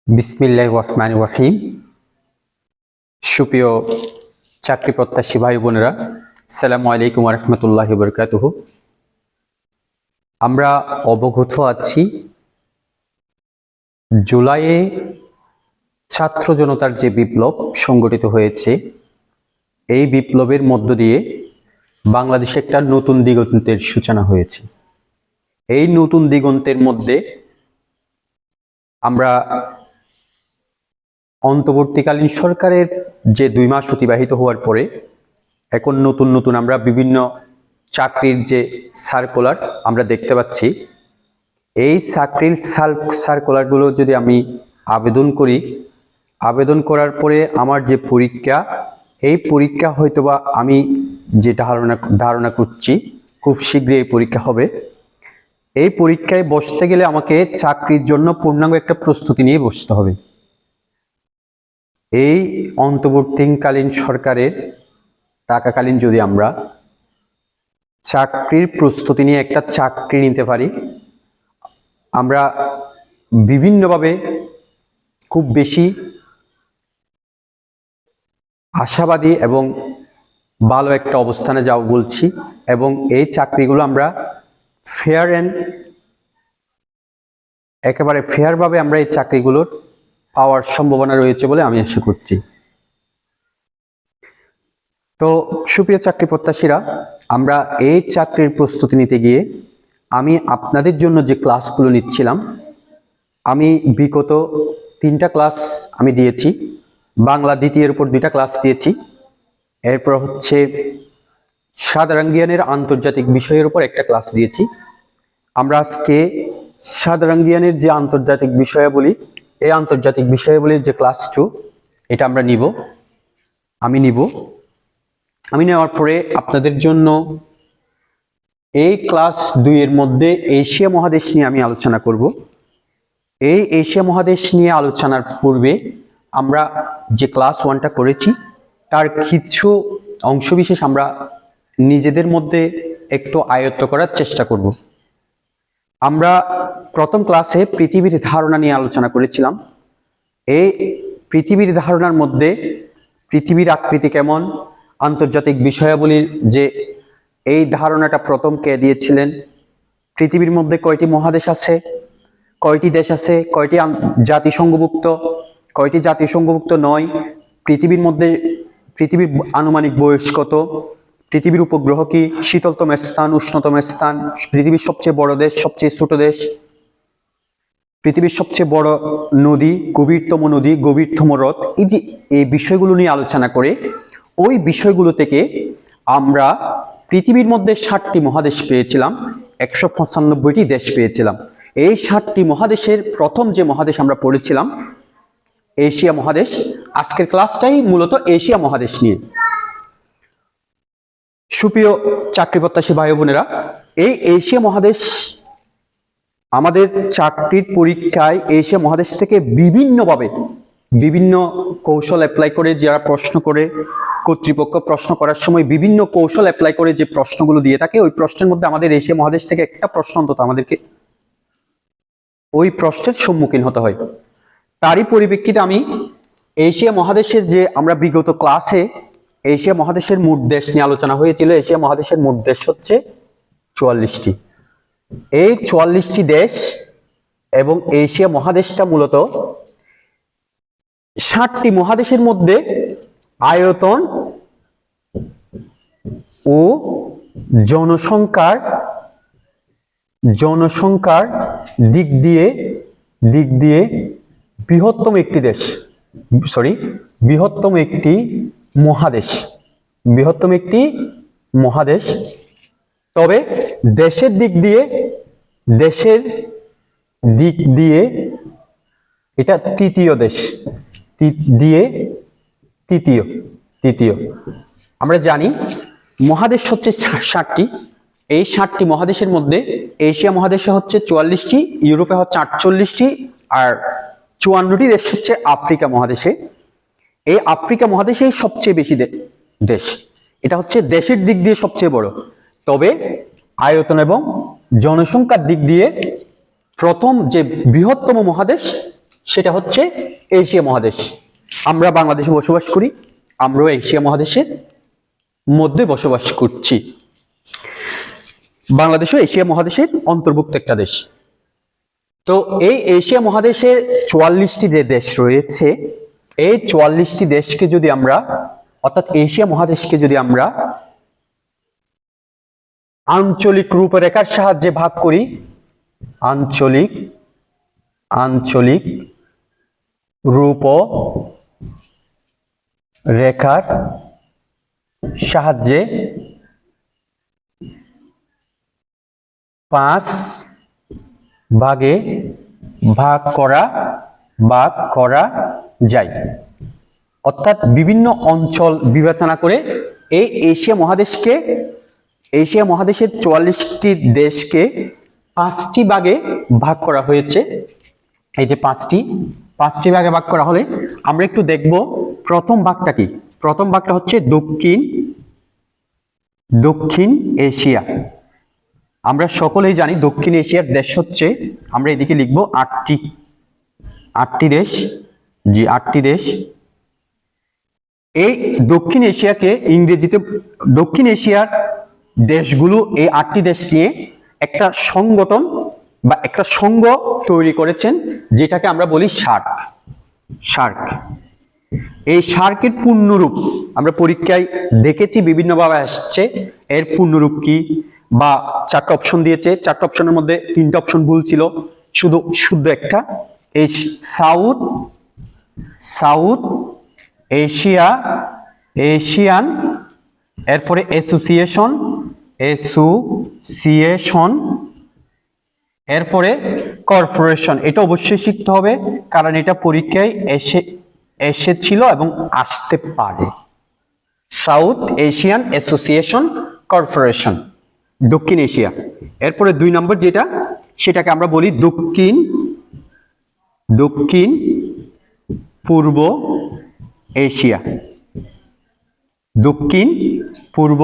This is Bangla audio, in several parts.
বিসমিল্লাহির রহমানির রহিম। সুপ্রিয় চাকরি প্রত্যাশী ভাই বোনেরা, আসসালামু আলাইকুম ওয়া রাহমাতুল্লাহি ওয়া বারাকাতুহু। আমরা অবগত আছি জুলাইয়ে ছাত্র জনতার যে বিপ্লব সংগঠিত হয়েছে, এই বিপ্লবের মধ্য দিয়ে বাংলাদেশে একটা নতুন দিগন্তের সূচনা হয়েছে। এই নতুন দিগন্তের মধ্যে আমরা অন্তর্বর্তীকালীন সরকারের যে 2 মাস অতিবাহিত হওয়ার পরে এখন নতুন আমরা বিভিন্ন চাকরির যে সার্কুলার আমরা দেখতে পাচ্ছি। এই চাকরির সার্কুলারগুলো যদি আমি আবেদন করি, আবেদন করার পরে আমার যে পরীক্ষা, এই পরীক্ষা হয়তোবা আমি যে ধারণা করছি খুব শীঘ্রই এই পরীক্ষা হবে। এই পরীক্ষায় বসতে গেলে আমাকে চাকরির জন্য পূর্ণাঙ্গ একটা প্রস্তুতি নিয়ে বসতে হবে। এই অন্তর্বর্তীকালীন সরকারের টাকাকালীন যদি আমরা চাকরির প্রস্তুতি নিয়ে একটা চাকরি নিতে পারি, আমরা বিভিন্নভাবে খুব বেশি আশাবাদী এবং ভালো একটা অবস্থানে যাও বলছি। এবং এই চাকরিগুলো আমরা একেবারে ফেয়ারভাবে আমরা এই চাকরিগুলোর পাওয়ার সম্ভাবনা রয়েছে বলে আমি আশা করছি। তো সুপ্রিয় চাকরি প্রত্যাশীরা, আমরা এই চাকরির প্রস্তুতি নিতে গিয়ে আমি আপনাদের জন্য যে ক্লাসগুলো নিচ্ছিলাম, আমি বিগত 3টা ক্লাস আমি দিয়েছি। বাংলা দ্বিতীয়ের উপর 2টা ক্লাস দিয়েছি। এরপর হচ্ছে সাধারণ জ্ঞানের আন্তর্জাতিক বিষয়ের উপর একটা ক্লাস দিয়েছি। আমরা আজকে সাধারণ জ্ঞানের যে আন্তর্জাতিক বিষয়াবলী, এই আন্তর্জাতিক বিষয়াবলীর যে ক্লাস 2, এটা আমরা আমি নেওয়ার পরে আপনাদের জন্য এই ক্লাস 2 এর মধ্যে এশিয়া মহাদেশ নিয়ে আমি আলোচনা করব। এই এশিয়া মহাদেশ নিয়ে আলোচনার পূর্বে আমরা যে ক্লাস 1টা করেছি তার কিছু অংশবিশেষ আমরা নিজেদের মধ্যে একটু আয়ত্ত করার চেষ্টা করব। আমরা প্রথম ক্লাসে পৃথিবীর ধারণা নিয়ে আলোচনা করেছিলাম। এই পৃথিবীর ধারণার মধ্যে পৃথিবীর আকৃতি কেমন, আন্তর্জাতিক বিষয়াবলীর যে এই ধারণাটা প্রথম কে দিয়েছিলেন, পৃথিবীর মধ্যে কয়টি মহাদেশ আছে, কয়টি দেশ আছে, কয়টি জাতিসংঘভুক্ত, কয়টি জাতিসংঘভুক্ত নয়, পৃথিবীর আনুমানিক বয়স কত, পৃথিবীর উপগ্রহ কি, শীতলতম স্থান, উষ্ণতম স্থান, পৃথিবীর সবচেয়ে বড় দেশ, সবচেয়ে ছোট দেশ, পৃথিবীর সবচেয়ে বড় নদী, গভীরতম নদী, গভীরতম হ্রদ, এই বিষয়গুলো নিয়ে আলোচনা করে ওই বিষয়গুলো থেকে আমরা পৃথিবীর মধ্যে 7টি মহাদেশ পেয়েছিলাম, 195টি দেশ পেয়েছিলাম। এই 7টি মহাদেশের প্রথম যে মহাদেশ আমরা পড়েছিলাম এশিয়া মহাদেশ। আজকের ক্লাসটাই মূলত এশিয়া মহাদেশ নিয়ে। সুপ্রিয় চাকরি প্রত্যাশী ভাই বোনেরা, এই এশিয়া মহাদেশ আমাদের চাকরির পরীক্ষায় এশিয়া মহাদেশ থেকে বিভিন্নভাবে বিভিন্ন কৌশল অ্যাপ্লাই করে যারা প্রশ্ন করে, কর্তৃপক্ষ প্রশ্ন করার সময় বিভিন্ন কৌশল অ্যাপ্লাই করে যে প্রশ্নগুলো দিয়ে থাকে, ওই প্রশ্নের মধ্যে আমাদের এশিয়া মহাদেশ থেকে একটা প্রশ্ন অন্তত আমাদেরকে ওই প্রশ্নের সম্মুখীন হতে হয়। তারই পরিপ্রেক্ষিতে আমি এশিয়া মহাদেশের যে আমরা বিগত ক্লাসে এশিয়া মহাদেশের মোট দেশ নিয়ে আলোচনা হয়েছিল, এশিয়া মহাদেশের মোট দেশ হচ্ছে 44টি। এই 44টি দেশ এবং এশিয়া মহাদেশটা মূলত 7টি মহাদেশের মধ্যে আয়তন ও জনসংখ্যার দিক দিয়ে বৃহত্তম একটি মহাদেশ। তবে দেশের দিক দিয়ে এটা তৃতীয় দেশ, তৃতীয়। আমরা জানি মহাদেশ হচ্ছে 7টি। এই 7টি মহাদেশের মধ্যে এশিয়া মহাদেশে হচ্ছে 44টি, ইউরোপে হচ্ছে 48টি, আর 54টি দেশ হচ্ছে আফ্রিকা মহাদেশে। এই আফ্রিকা মহাদেশেই সবচেয়ে বেশি দেশ। এটা হচ্ছে দেশের দিক দিয়ে সবচেয়ে বড়। তবে আয়তন এবং জনসংখ্যার দিক দিয়ে প্রথম যে বৃহত্তম মহাদেশ সেটা হচ্ছে এশিয়া মহাদেশ। আমরা বাংলাদেশে বসবাস করি, আমরাও এশিয়া মহাদেশের মধ্যে বসবাস করছি। বাংলাদেশও এশিয়া মহাদেশের অন্তর্ভুক্ত একটা দেশ। তো এই এশিয়া মহাদেশের 44টি যে দেশ রয়েছে, এই 44টি দেশকে যদি আমরা, অর্থাৎ এশিয়া মহাদেশকে যদি আমরা আঞ্চলিক রূপরেখার সাহায্যে ভাগ করি, আঞ্চলিক রূপরেখার সাহায্যে 5 ভাগে ভাগ করা যায়। অর্থাৎ বিভিন্ন অঞ্চল বিবেচনা করে এই এশিয়া মহাদেশের 44টি দেশকে 5টি ভাগে ভাগ করা হয়েছে। এই যে 5টি ভাগে ভাগ করা হলে আমরা একটু দেখব প্রথম ভাগটা কি। প্রথম ভাগটা হচ্ছে দক্ষিণ এশিয়া। আমরা সকলেই জানি দক্ষিণ এশিয়ার দেশ হচ্ছে, আমরা এদিকে লিখব 8টি দেশ। জি, 8টি দেশ। এই দক্ষিণ এশিয়াকে ইংরেজিতে, দক্ষিণ এশিয়ার দেশগুলো এই 8টি দেশ নিয়ে একটা সংগঠন বা একটা সংঘ তৈরি করেছেন, যেটাকে আমরা বলি সার্ক। এই সার্কের পূর্ণরূপ আমরা পরীক্ষায় দেখেছি, বিভিন্নভাবে আসছে। এর পূর্ণরূপ কি, বা 4টা অপশন দিয়েছে, 4টা অপশনের মধ্যে 3টা অপশন ভুল ছিল, শুদ্ধ একটা। এই সাউথ এশিয়ান, এরপরে অ্যাসোসিয়েশন, এরপরে কর্পোরেশন। এটা অবশ্যই শিখতে হবে, কারণ এটা পরীক্ষায় এসেছিল এবং আসতে পারে। সাউথ এশিয়ান অ্যাসোসিয়েশন কর্পোরেশন, দক্ষিণ এশিয়া। এরপরে 2 নম্বর যেটা, সেটাকে আমরা বলি দক্ষিণ পূর্ব এশিয়া। দক্ষিণ পূর্ব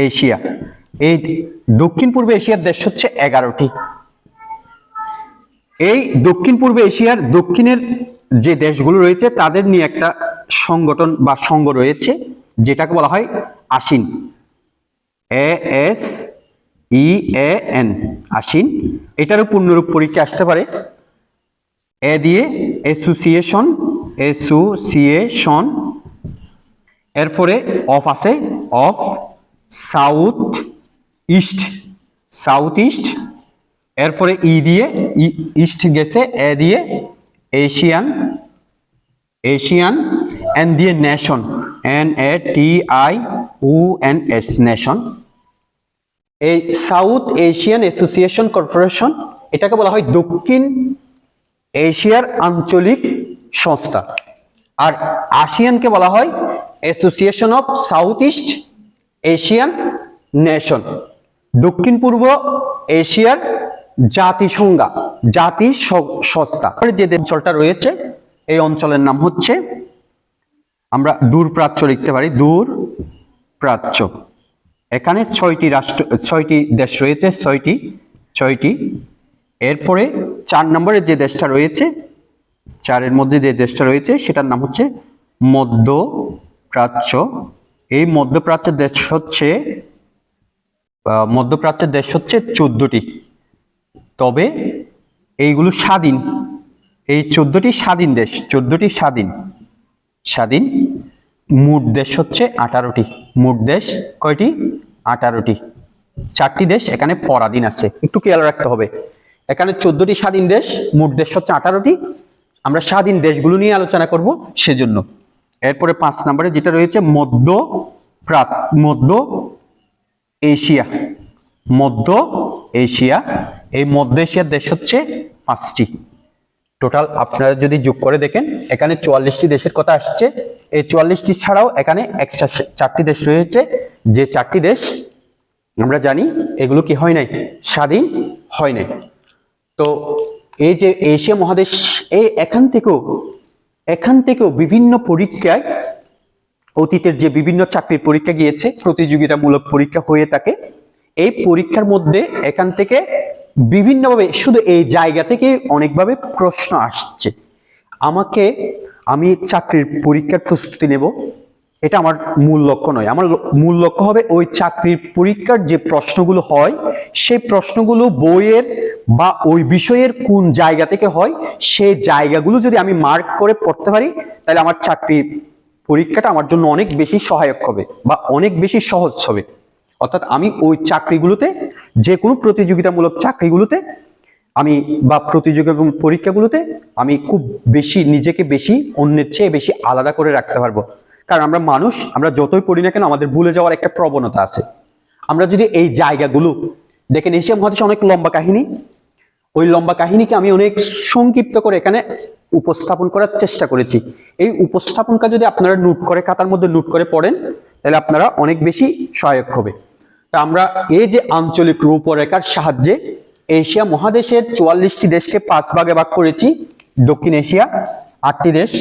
এশিয়া, এই দক্ষিণ পূর্ব এশিয়ার দেশ হচ্ছে 11টি। এই দক্ষিণ পূর্ব এশিয়ার দক্ষিণের যে দেশগুলো রয়েছে তাদের নিয়ে একটা সংগঠন বা সংঘ রয়েছে, যেটাকে বলা হয় ASEAN, ASEAN, ASEAN। এটারও পূর্ণরূপ পরীক্ষা আসতে পারে। এ দিয়ে অ্যাসোসিয়েশন, এরপরে অফ আছে, অফ সাউথ ইস্ট, এরপরে ই দিয়ে ইস্ট গেছে, এ দিয়ে এশিয়ান, এন দিয়ে নেশন, NATIONS, নেশন। এই সাউথ এশিয়ান অ্যাসোসিয়েশন কর্পোরেশন, এটাকে বলা হয় দক্ষিণ এশিয়ার আঞ্চলিক সংস্থা। আর ASEANকে বলা হয় association of South East Asian nation, দক্ষিণ পূর্ব এশিয়ার জাতি সংস্থা। যে অঞ্চলটা রয়েছে, এই অঞ্চলের নাম হচ্ছে, আমরা দূরপ্রাচ্য লিখতে পারি, দূরপ্রাচ্য। এখানে 6টি দেশ রয়েছে, 6টি। এরপরে 4 নম্বরে যে দেশটা রয়েছে, 4-এর মধ্যে যে দেশটা রয়েছে সেটার নাম হচ্ছে মধ্যপ্রাচ্য। এই মধ্যপ্রাচ্যের দেশ হচ্ছে 14টি। তবে এইগুলো স্বাধীন, এই 14টি স্বাধীন দেশ, 14টি স্বাধীন। মোট দেশ হচ্ছে 18টি। মোট দেশ কয়টি? 18টি। 4টি দেশ এখানে পরাধীন আছে, একটু খেয়াল রাখতে হবে। এখানে 14টি স্বাধীন দেশ, মোট দেশ হচ্ছে 18টি। আমরা স্বাধীন দেশগুলো নিয়ে আলোচনা করব সেজন্য। এরপরে 5 নম্বরে যেটা রয়েছে মধ্য এশিয়া। এই মধ্য এশিয়ার দেশ হচ্ছে 5টি। টোটাল আপনারা যদি যোগ করে দেখেন, এখানে 44টি দেশের কথা আসছে। এই 44টি ছাড়াও এখানে এক্সট্রা 4টি দেশ রয়েছে, যে 4টি দেশ আমরা জানি এগুলো কি হয় নাই, স্বাধীন হয় নাই। তো এই যে এশিয়া মহাদেশ, এখান থেকেও বিভিন্ন পরীক্ষায়, অতীতের যে বিভিন্ন চাকরির পরীক্ষা গিয়েছে, প্রতিযোগিতামূলক পরীক্ষা হয়ে থাকে। এই পরীক্ষার মধ্যে এখান থেকে বিভিন্নভাবে, শুধু এই জায়গা থেকে অনেকভাবে প্রশ্ন আসছে। আমি চাকরির পরীক্ষার প্রস্তুতি নেব, এটা আমার মূল লক্ষ্য নয়। আমার মূল লক্ষ্য হবে ওই চাকরির পরীক্ষার যে প্রশ্নগুলো হয় সেই প্রশ্নগুলো বইয়ের বা ওই বিষয়ের কোন জায়গা থেকে হয়, সেই জায়গাগুলো যদি আমি মার্ক করে পড়তে পারি, তাহলে আমার চাকরির পরীক্ষাটা আমার জন্য অনেক বেশি সহায়ক হবে বা অনেক বেশি সহজ হবে। অর্থাৎ আমি ওই চাকরিগুলোতে, যে কোনো প্রতিযোগিতামূলক চাকরিগুলোতে আমি বা প্রতিযোগিতামূলক পরীক্ষাগুলোতে আমি খুব বেশি নিজেকে বেশি অন্যের চেয়ে বেশি আলাদা করে রাখতে পারবো। কারণ আমরা মানুষ, আমরা যতই পড়ি না কেন আমাদের ভুলে যাওয়ার একটা প্রবণতা আছে। আমরা যদি এই জায়গাগুলো দেখেন, এশিয়া মহাদেশে অনেক লম্বা কাহিনী, ওই লম্বা কাহিনীকে আমি অনেক সংক্ষিপ্ত করে এখানে উপস্থাপন করার চেষ্টা করেছি। এই উপস্থাপনটা যদি আপনারা নোট করে, খাতার মধ্যে নোট করে পড়েন, তাহলে আপনারা অনেক বেশি সহায়ক হবে। তা আমরা এই যে আঞ্চলিক রূপরেখার সাহায্যে এশিয়া মহাদেশের 44টি দেশকে 5 ভাগে ভাগ করেছি। দক্ষিণ এশিয়া 8টি দেশ,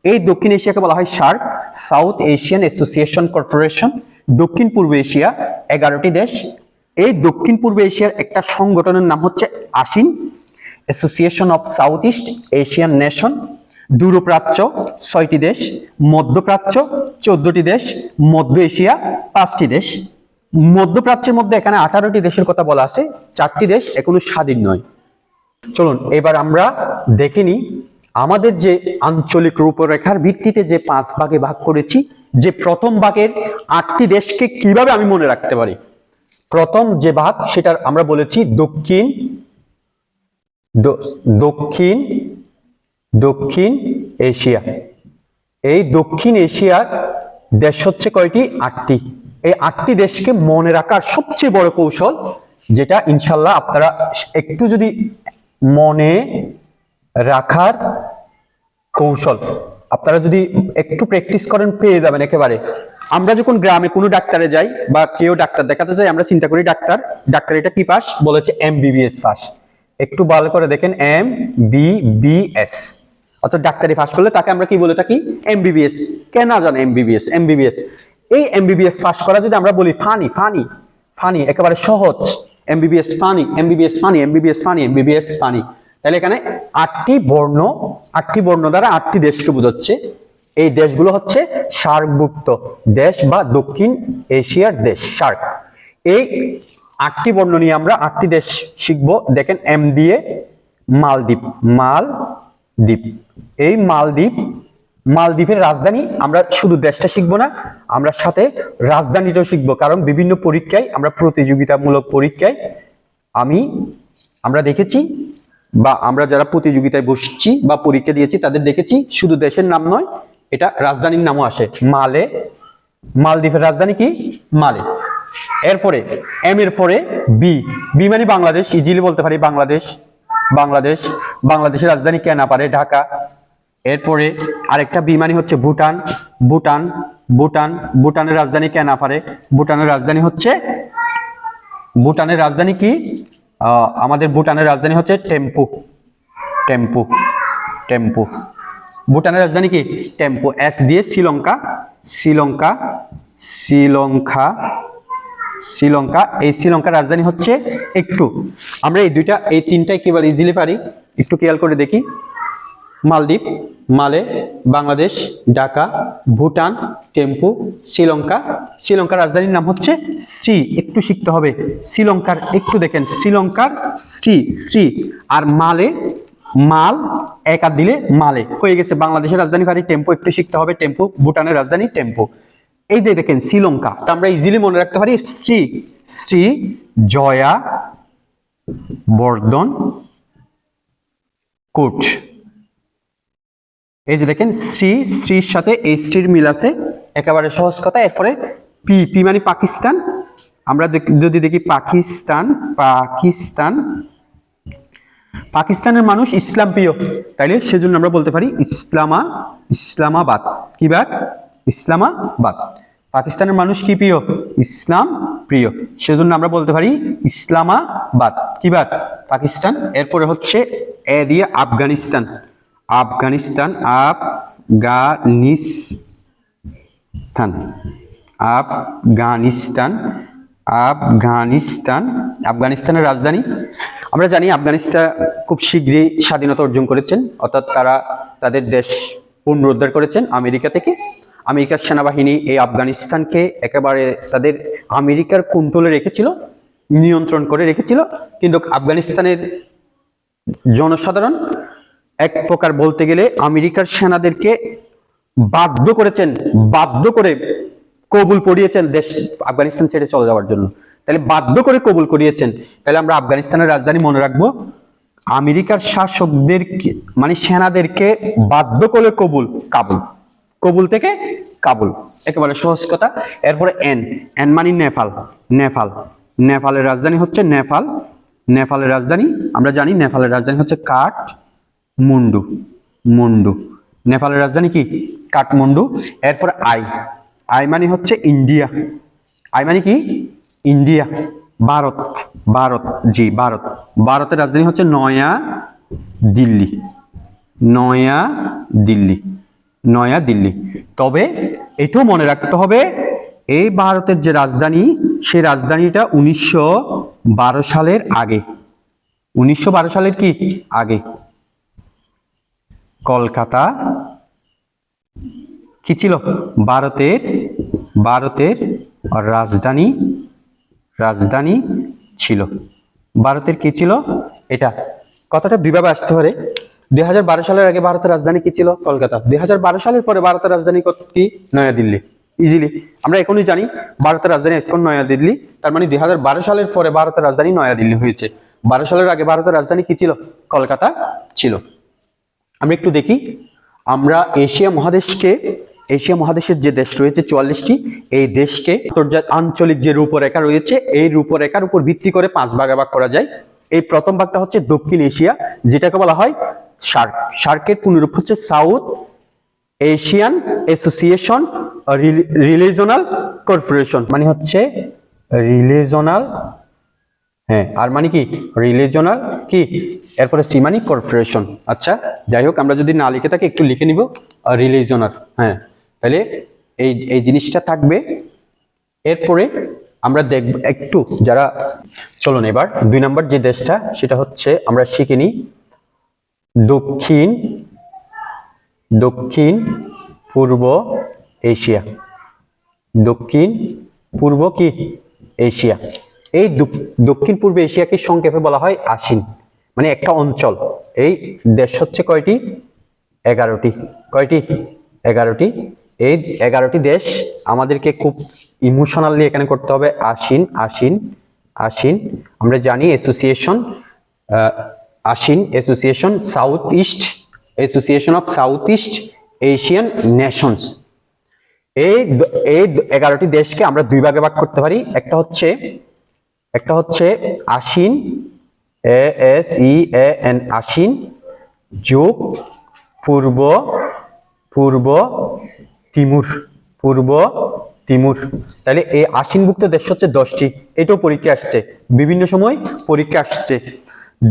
এই দক্ষিণ এশিয়াকে বলা হয় SAARC, south Asian association corporation. দক্ষিণ পূর্ব এশিয়া 11টি দেশ, এই দক্ষিণ পূর্ব এশিয়ার একটা সংগঠনের নাম হচ্ছে ASEAN, association of South East Asian nation. দূরপ্রাচ্য 6টি দেশ, মধ্যপ্রাচ্য 14টি দেশ, মধ্য এশিয়া 5টি দেশ। মধ্যপ্রাচ্যের মধ্যে এখানে 18টি দেশের কথা বলা আছে, 4টি দেশ এখনো স্বাধীন নয়। চলুন এবার আমরা দেখে নিই আমাদের যে আঞ্চলিক রূপরেখার ভিত্তিতে যে 5 ভাগে ভাগ করেছি, যে প্রথম ভাগের 8টি দেশকে কিভাবে আমি মনে রাখতে পারি। প্রথম যে ভাগ সেটা আমরা বলেছি দক্ষিণ এশিয়া। এই দক্ষিণ এশিয়ার দেশ হচ্ছে কয়টি? 8টি। এই 8টি দেশকে মনে রাখার সবচেয়ে বড় কৌশল, যেটা ইনশাল্লাহ আপনারা একটু যদি মনে রাখার কৌশল আপনারা যদি একটু প্র্যাকটিস করেন, পেয়ে যাবেন একেবারে। আমরা যখন গ্রামে কোনো ডাক্তারে যাই বা কেউ ডাক্তার দেখাতে যাই, আমরা চিন্তা করি ডাক্তার এটা কি পাস? বলেছে MBBS পাস। একটু ভালো করে দেখেন, MBBS, অর্থাৎ ডাক্তারি পাস করলে তাকে আমরা কি বলে থাকি? MBBS। কে না জানে MBBS? এই MBBS পাস করা যদি আমরা বলি ফানি, একেবারে সহজ, MBBS ফানি, তাহলে এখানে 8টি বর্ণ দ্বারা 8টি দেশকে বোঝাচ্ছে। এই দেশগুলো হচ্ছে সার্কভুক্ত দেশ বা দক্ষিণ এশিয়ার দেশ, সার্ক। এই 8টি বর্ণ নিয়ে আমরা 8টি দেশ শিখব। দেখেন, M দিয়ে মালদ্বীপ। এই মালদ্বীপের রাজধানী, আমরা শুধু দেশটা শিখবো না, আমরা সাথে রাজধানীটাও শিখবো। কারণ বিভিন্ন পরীক্ষায়, আমরা প্রতিযোগিতামূলক পরীক্ষায় আমরা দেখেছি, বা আমরা যারা প্রতিযোগিতায় বসছি বা পরীক্ষা দিয়েছি তাদের দেখেছি, শুধু দেশের নাম নয়, এটা রাজধানীর নামও আসে। মালদ্বীপের রাজধানী কি? মালে। এরপরে M এর পরে বি মানে বাংলাদেশ, ইজিলি বলতে পারি বাংলাদেশের রাজধানী কেনাপাড়ে, ঢাকা। এরপরে আরেকটা বি মানে হচ্ছে ভুটানের রাজধানী কেনাপাড়ে। ভুটানের রাজধানী কি? আমাদের ভুটানের রাজধানী হচ্ছে টেম্পু। ভুটানের রাজধানী কি? টেম্পু। S দিয়ে শ্রীলঙ্কা। এই শ্রীলঙ্কার রাজধানী হচ্ছে একটু। আমরা এই তিনটাই কেবল ইজিলি পারি, একটু খেয়াল করে দেখি। মালদ্বীপ, মালে, বাংলাদেশ, ঢাকা, ভুটান, টেম্পু, শ্রীলঙ্কার রাজধানীর নাম হচ্ছে শ্রী। একটু শিখতে হবে শ্রীলঙ্কার, একটু দেখেন শ্রীলঙ্কার শ্রী। আর মাল একা দিলে মালে হয়ে গেছে। বাংলাদেশের রাজধানী পারি টেম্পু, একটু শিখতে হবে টেম্পু। ভুটানের রাজধানী টেম্পু। এই যে দেখেন শ্রীলঙ্কা, আমরা ইজিলি মনে রাখতে পারি শ্রী জয়া বর্ধন কোট। এই যে দেখেন শ্রীর সাথে এই শ্রীর মিল আছে, একেবারে সহজ কথা। এরপরে পি মানে পাকিস্তান। আমরা যদি দেখি পাকিস্তানের মানুষ ইসলাম প্রিয়, তাইলে সেজন্য আমরা বলতে পারি ইসলামাবাদ। কি বাদ? ইসলামাবাদ। পাকিস্তানের মানুষ কি প্রিয়? ইসলাম প্রিয়, সেজন্য আমরা বলতে পারি ইসলামাবাদ। কি বাদ? পাকিস্তান। এরপরে হচ্ছে এ দিয়ে আফগানিস্তান। আফগানিস্তানের রাজধানী। আমরা জানি আফগানিস্তান খুব শীঘ্রই স্বাধীনতা অর্জন করেছেন, অর্থাৎ তারা তাদের দেশ পুনরুদ্ধার করেছেন আমেরিকা থেকে। আমেরিকার সেনাবাহিনী এই আফগানিস্তানকে একেবারে তাদের আমেরিকার কন্ট্রোলে রেখেছিল, নিয়ন্ত্রণ করে রেখেছিল। কিন্তু আফগানিস্তানের জনসাধারণ এক প্রকার বলতে গেলে আমেরিকার সেনাদেরকে বাধ্য করেছেন, বাধ্য করে কবুল করিয়েছেন দেশ আফগানিস্তান ছেড়ে চলে যাওয়ার জন্য। তাহলে বাধ্য করে কবুল করিয়েছেন, তাহলে আমরা আফগানিস্তানের রাজধানী মনে রাখবো, আমেরিকার শাসকদের মানে সেনাদেরকে বাধ্য করে কবুল, কাবুল, কবুল থেকে কাবুল, একেবারে সহজ কথা। এরপরে এন, এন মানে নেপাল, নেপাল, নেপালের রাজধানী হচ্ছে নেপাল। নেপালের রাজধানী আমরা জানি, নেপালের রাজধানী হচ্ছে কাঠমান্ডু, মুন্ডু। নেপালের রাজধানী কি? কাঠমান্ডু। এরপর আই, আই মানে হচ্ছে ইন্ডিয়া, আই মানে কি? ইন্ডিয়া। ভারত, ভারত, জি ভারত। ভারতের রাজধানী হচ্ছে নয়া দিল্লি, নয়া দিল্লি, নয়া দিল্লি। তবে এটাও মনে রাখতে হবে, এই ভারতের যে রাজধানী, সেই রাজধানীটা 1912 সালের আগে, 1912 সালের কি আগে কলকাতা কি ছিল? ভারতের, ভারতের রাজধানী, রাজধানী ছিল। ভারতের কি ছিল? এটা কথাটা দুইভাবে আসতে পারে। 2012 সালের আগে ভারতের রাজধানী কি ছিল? কলকাতা। 2012 সালের পরে ভারতের রাজধানী কি? নয়াদিল্লি। ইজিলি আমরা এখনই জানি ভারতের রাজধানী এখন নয়াদিল্লি। তার মানে 2012 সালের পরে ভারতের রাজধানী নয়াদিল্লি হয়েছে। 12 সালের আগে ভারতের রাজধানী কি ছিল? কলকাতা ছিল। আমরা একটু দেখি, আমরা এশিয়া মহাদেশকে, এশিয়া মহাদেশের যে দেশ রয়েছে 44টি, এই দেশকে আঞ্চলিক যে রূপরেখা রয়েছে, এই রূপরেখার উপর ভিত্তি করে 5 ভাগে ভাগ করা যায়। এই প্রথম ভাগটা হচ্ছে দক্ষিণ এশিয়া, যেটাকে বলা হয় সার্ক। সার্কের পুনরূপ হচ্ছে সাউথ এশিয়ান অ্যাসোসিয়েশন রিলিজনাল কর্পোরেশন, মানে হচ্ছে রিলিজনাল, হ্যাঁ, আর মানে কি? রিলিজনাল কি? এরপরে সি মানে কর্পোরেশন। আচ্ছা যাই হোক, আমরা যদি না লিখে থাকি একটু লিখে নিব রিলিজনাল, হ্যাঁ, তাহলে এই জিনিসটা থাকবে। এরপরে আমরা দেখব একটু যারা, চলুন এবার 2 নম্বর যে দেশটা, সেটা হচ্ছে আমরা শিখে নিই দক্ষিণ, দক্ষিণ পূর্ব এশিয়া, দক্ষিণ পূর্ব কি এশিয়া। এই দক্ষিণ পূর্ব এশিয়াকে সংক্ষেপে বলা হয় আসিন, মানে একটা অঞ্চল। এই দেশ হচ্ছে কয়টি? 11টি। কয়টি? 11টি। এই 11টি দেশ আমাদেরকে খুব ইমোশনালি এখানে করতে হবে। আসিন, আসিন, আসিন। আমরা জানি association, ASEAN association South East, association of South East Asian nations. এই 11টি দেশকে আমরা 2 ভাগে ভাগ করতে পারি। একটা হচ্ছে আসিন, ASEAN, আসিন যোগ পূর্ব, পূর্ব তিমুর, পূর্ব তিমুর। তাহলে এই আসিনভুক্ত দেশ হচ্ছে 10টি। এটাও পরীক্ষা আসছে, বিভিন্ন সময় পরীক্ষা আসছে।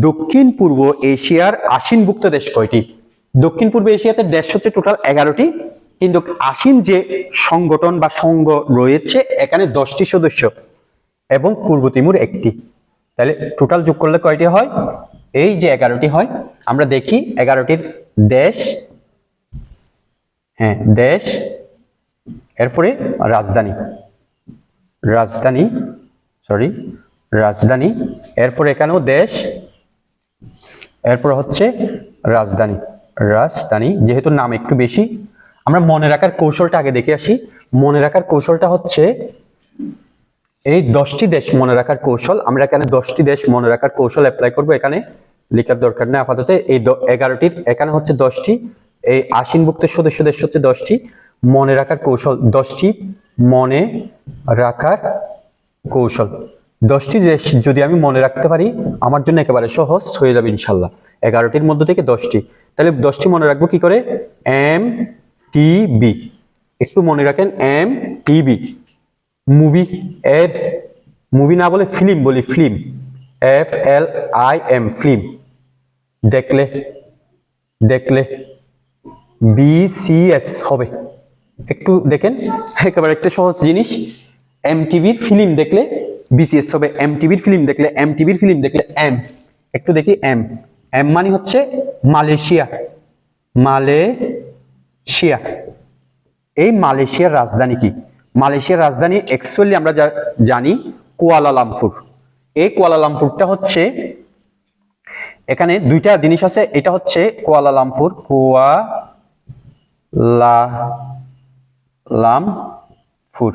দক্ষিণ পূর্ব এশিয়ার আসিনভুক্ত দেশ কয়টি? দক্ষিণ পূর্ব এশিয়াতে দেশ হচ্ছে টোটাল 11টি, কিন্তু আসিন যে সংগঠন বা সংঘ রয়েছে এখানে 10টি সদস্য এবং পূর্ব তিমুর 1টি। তাহলে টোটাল যোগ করলে কয়টি হয়? এই যে 11টি হয়। আমরা দেখি 11টির দেশ, হ্যাঁ দেশ, এরপরে রাজধানী, রাজধানী, সরি রাজধানী, এরপর এখানেও দেশ, এরপর হচ্ছে রাজধানী, রাজধানী। যেহেতু নাম একটু বেশি, আমরা মনে রাখার কৌশলটা আগে দেখে আসি। মনে রাখার কৌশলটা হচ্ছে এই 10টি দেশ মনে রাখার কৌশল। আমরা এখানে 10টি দেশ মনে রাখার কৌশল অ্যাপ্লাই করব, এখানে লেখার দরকার নেই আপাতত। এই 11টির এখানে হচ্ছে 10টি, এই আসিনভুক্ত সদস্য দেশ হচ্ছে 10টি। মনে রাখার কৌশল 10টি, মনে রাখার কৌশল 10টি দেশ যদি আমি মনে রাখতে পারি আমার জন্য একেবারে সহজ হয়ে যাবে ইনশাল্লাহ। 11টির মধ্য থেকে 10টি, তাহলে 10টি মনে রাখবো কি করে? MTB, একটু মনে রাখেন MTB। মুভি, এর মুভি না বলে ফিল্ম বলি, ফিল্ম, FLIM, ফিল্ম। দেখলে, দেখলে BCS হবে। একটু দেখেন, একেবারে একটা সহজ জিনিস। MTVর ফিল্ম দেখলে BCS হবে, MTVর ফিল্ম দেখলে, MTVর ফিল্ম দেখলে M, একটু দেখি এম। এম মানে হচ্ছে মালয়েশিয়া। মালয়েশিয়া। এই মালয়েশিয়ার রাজধানী কি? মালয়েশিয়ার রাজধানী অ্যাকচুয়ালি আমরা জানি কুয়ালালামপুর। এই কুয়ালালামপুরটা হচ্ছে, এখানে দুইটা জিনিস আছে, এটা হচ্ছে কুয়ালালামপুর, কুয়ালালামপুর।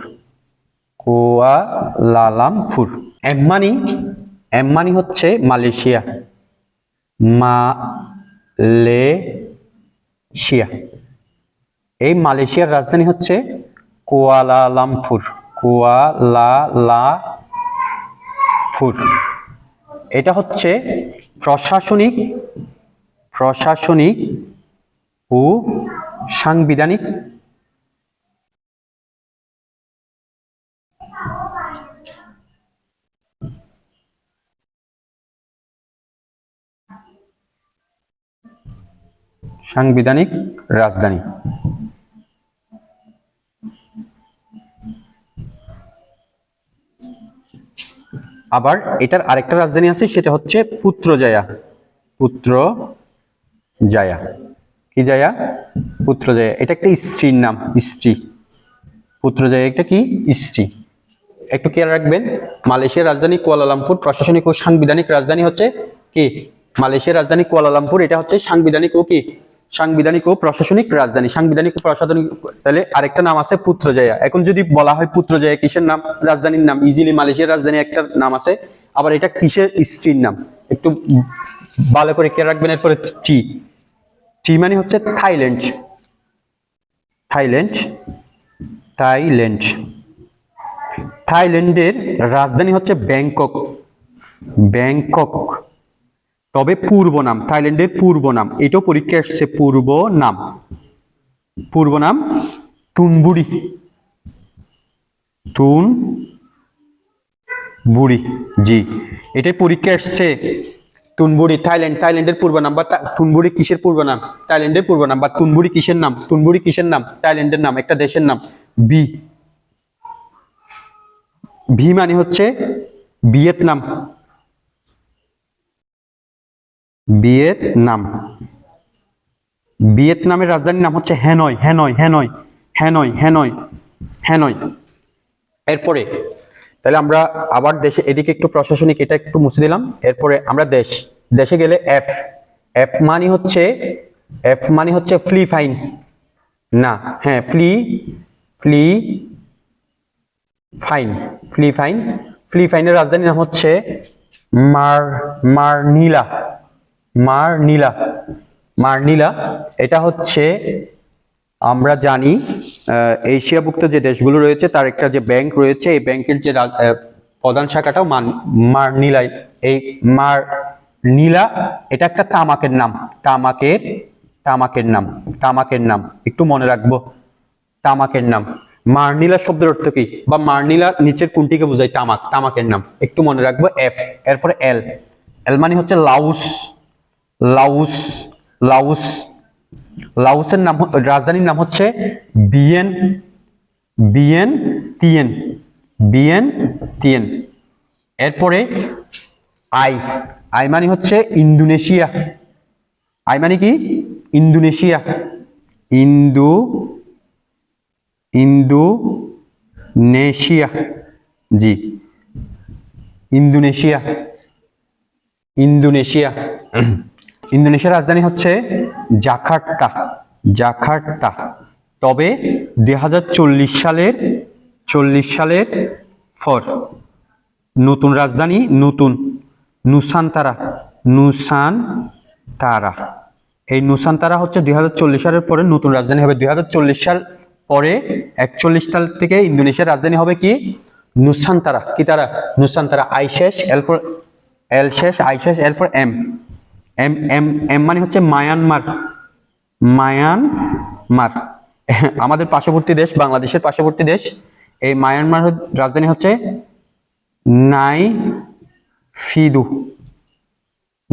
এম মানি হচ্ছে মালয়েশিয়া। মালয়েশিয়া। এই মালয়েশিয়ার রাজধানী হচ্ছে কুয়ালালামপুর। কুয়ালালামপুর। এটা হচ্ছে প্রশাসনিক ও সাংবিধানিক রাজধানী। আবার এটার আরেকটা রাজধানী আছে, সেটা হচ্ছে পুত্রজায়া। পুত্রজায়া। কি জায়া? পুত্রজায়া। এটা একটা স্ত্রীর নাম, স্ত্রী। পুত্রজায়া একটা কি? স্ত্রী। একটু খেয়াল রাখবেন, মালয়েশিয়ার রাজধানী কুয়ালালামপুর, প্রশাসনিক ও সাংবিধানিক রাজধানী হচ্ছে কি? মালয়েশিয়ার রাজধানী কুয়ালালামপুর, এটা হচ্ছে সাংবিধানিক ও কি? সাংবিধানিক ও প্রশাসনিক রাজধানী। সাংবিধানিক ও প্রশাসনিক, তাহলে আরেকটা নাম আছে পুত্রজায়া। এখন যদি বলা হয় পুত্রজায়া কিসের নাম? রাজধানীর নাম। ইজিলি মালয়েশিয়ার রাজধানী একটা নাম আছে, আবার এটা কিসের? স্ত্রীর নাম। একটু ভালো করে খেয়াল রাখবেন। এরপরে টি। টি মানে হচ্ছে থাইল্যান্ড। থাইল্যান্ডের রাজধানী হচ্ছে ব্যাংকক। তবে পূর্ব নাম, থাইল্যান্ডের পূর্ব নাম, এটাও পরীক্ষা আসছে, পূর্ব নাম তুনবুরি। জি, এটাই পরীক্ষা আসছে, তুনবুরি। থাইল্যান্ডের পূর্ব নাম, বা তুনবুরি কিসের পূর্ব নাম? থাইল্যান্ডের পূর্ব নাম। বা তুনবুরি কিসের নাম? তুনবুরি কিসের নাম? থাইল্যান্ডের নাম, একটা দেশের নাম। ভি মানে হচ্ছে ভিয়েতনাম। ভিয়েতনামের রাজধানীর নাম হচ্ছে হ্যানয়। এরপরে তাহলে আমরা আবার দেশে, এদিকে একটু প্রশাসনিক, এটা একটু মুছে দিলাম। এরপরে আমরা দেশে গেলে এফ মানে হচ্ছে ফিলিপাইন। না, হ্যাঁ, ফিলিপাইনের রাজধানীর নাম হচ্ছে মারনিলা। এটা হচ্ছে, আমরা জানি এশিয়াভুক্ত যে দেশগুলো রয়েছে তার একটা যে ব্যাংক রয়েছে, এই ব্যাংকের যে প্রধান শাখাটাও মারনিলায়। এই মারনিলা এটা একটা তামাকের নাম, একটু মনে রাখবো, তামাকের নাম। মারনিলা শব্দের অর্থ কি, বা মারনিলা নিচের কোনটিকে বোঝায়? তামাকের নাম, একটু মনে রাখবো। এফ। এরপরে এল মানে হচ্ছে লাউসের নাম, রাজধানীর নাম হচ্ছে ভিয়েনতিয়ান। এরপরে আই মানে হচ্ছে ইন্দোনেশিয়া। আই মানে কি? ইন্দোনেশিয়া। জি, ইন্দোনেশিয়ার রাজধানী হচ্ছে জাকার্তা। তবে 2040 সালের পর নতুন রাজধানী, নুসান্তারা। এই নুসান্তারা হচ্ছে 2040 সালের পরে নতুন রাজধানী হবে। 2040 সাল পরে 41 সাল থেকে ইন্দোনেশিয়ার রাজধানী হবে কি? নুসান্তারা। কি তারা? নুসান্তারা। আই শেষ, এল ফর এল শেষ, আই শেষ, এল ফর এম। এম মানে হচ্ছে মায়ানমার। আমাদের পার্শ্ববর্তী দেশ, বাংলাদেশের পার্শ্ববর্তী দেশ। এই মায়ানমার রাজধানী হচ্ছে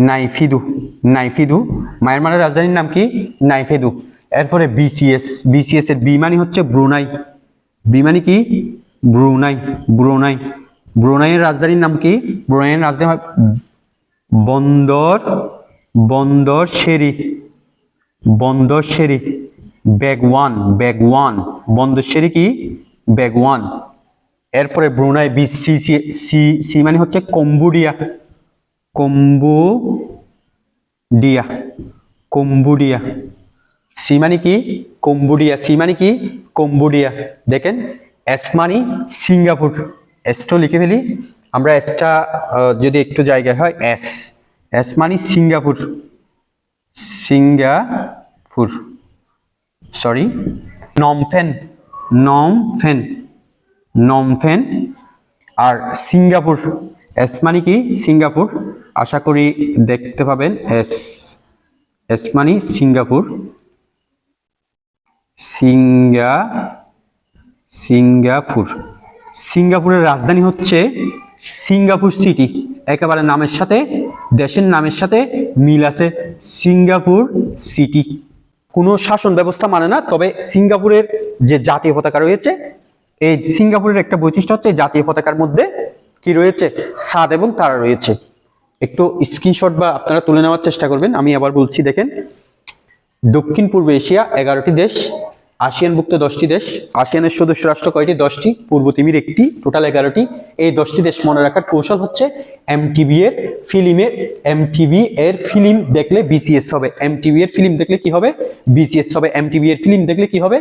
নাইফিদু। মায়ানমারের রাজধানীর নাম কি? নাইফিদু। এরপরে বিসিএস এর বি মানে হচ্ছে ব্রুনাই। বি মানে কি? ব্রুনাইয়ের রাজধানীর নাম কি? ব্রুনাইয়ের রাজধানী বন্দর, বন্দরশেরি, বন্দরশেরি, বেগওয়ান, বেগওয়ান, বন্দরশেরি কি বেগওয়ান। এরপরে Brunei, B C C C C মানে হচ্ছে কম্বোডিয়া, কম্বোডিয়া, কম্বোডিয়া। সি মানে কি কম্বোডিয়া, সি মানে কি কম্বোডিয়া। দেখেন এস মানে সিঙ্গাপুর, এসটা লিখে ফেলি আমরা, এসটা যদি একটু জায়গায় হয় এস, এস মানে সিঙ্গাপুর, সিঙ্গাপুর, সরি নমফেন, নমফেন, নমফেন। আর সিঙ্গাপুর, এস মানে কি সিঙ্গাপুর, আশা করি দেখতে পাবেন এস, এস মানে সিঙ্গাপুর, সিঙ্গাপুর। সিঙ্গাপুরের রাজধানী হচ্ছে সিঙ্গাপুর সিটি, একেবারে নামের সাথে দেশের নামের সাথে মিল আছে, সিঙ্গাপুর সিটি। কোনো শাসন ব্যবস্থা মানে না, তবে সিঙ্গাপুরের যে জাতীয় পতাকা রয়েছে, এই সিঙ্গাপুরের একটা বৈশিষ্ট্য হচ্ছে জাতীয় পতাকার মধ্যে কি রয়েছে, চাঁদ এবং তারা রয়েছে। একটু স্ক্রিনশট বা আপনারা তুলে নেওয়ার চেষ্টা করবেন। আমি আবার বলছি, দেখেন দক্ষিণ পূর্ব এশিয়া 11টি দেশ, আসিয়ানভুক্ত 10টি দেশ, আসিয়ানের সদস্য রাষ্ট্র কয়টি 10টি, পূর্ব তিমির একটি, টোটাল 11টি। এই 10টি দেশ মনে রাখার কৌশল হচ্ছে এমটিভি এর ফিল্মের, এমটিভি এর ফিল্ম দেখলে বিসিএস হবে, এমটিভি এর ফিল্ম দেখলে কি হবে বিসিএস হবে, এমটিভি এর ফিল্ম দেখলে কি হবে,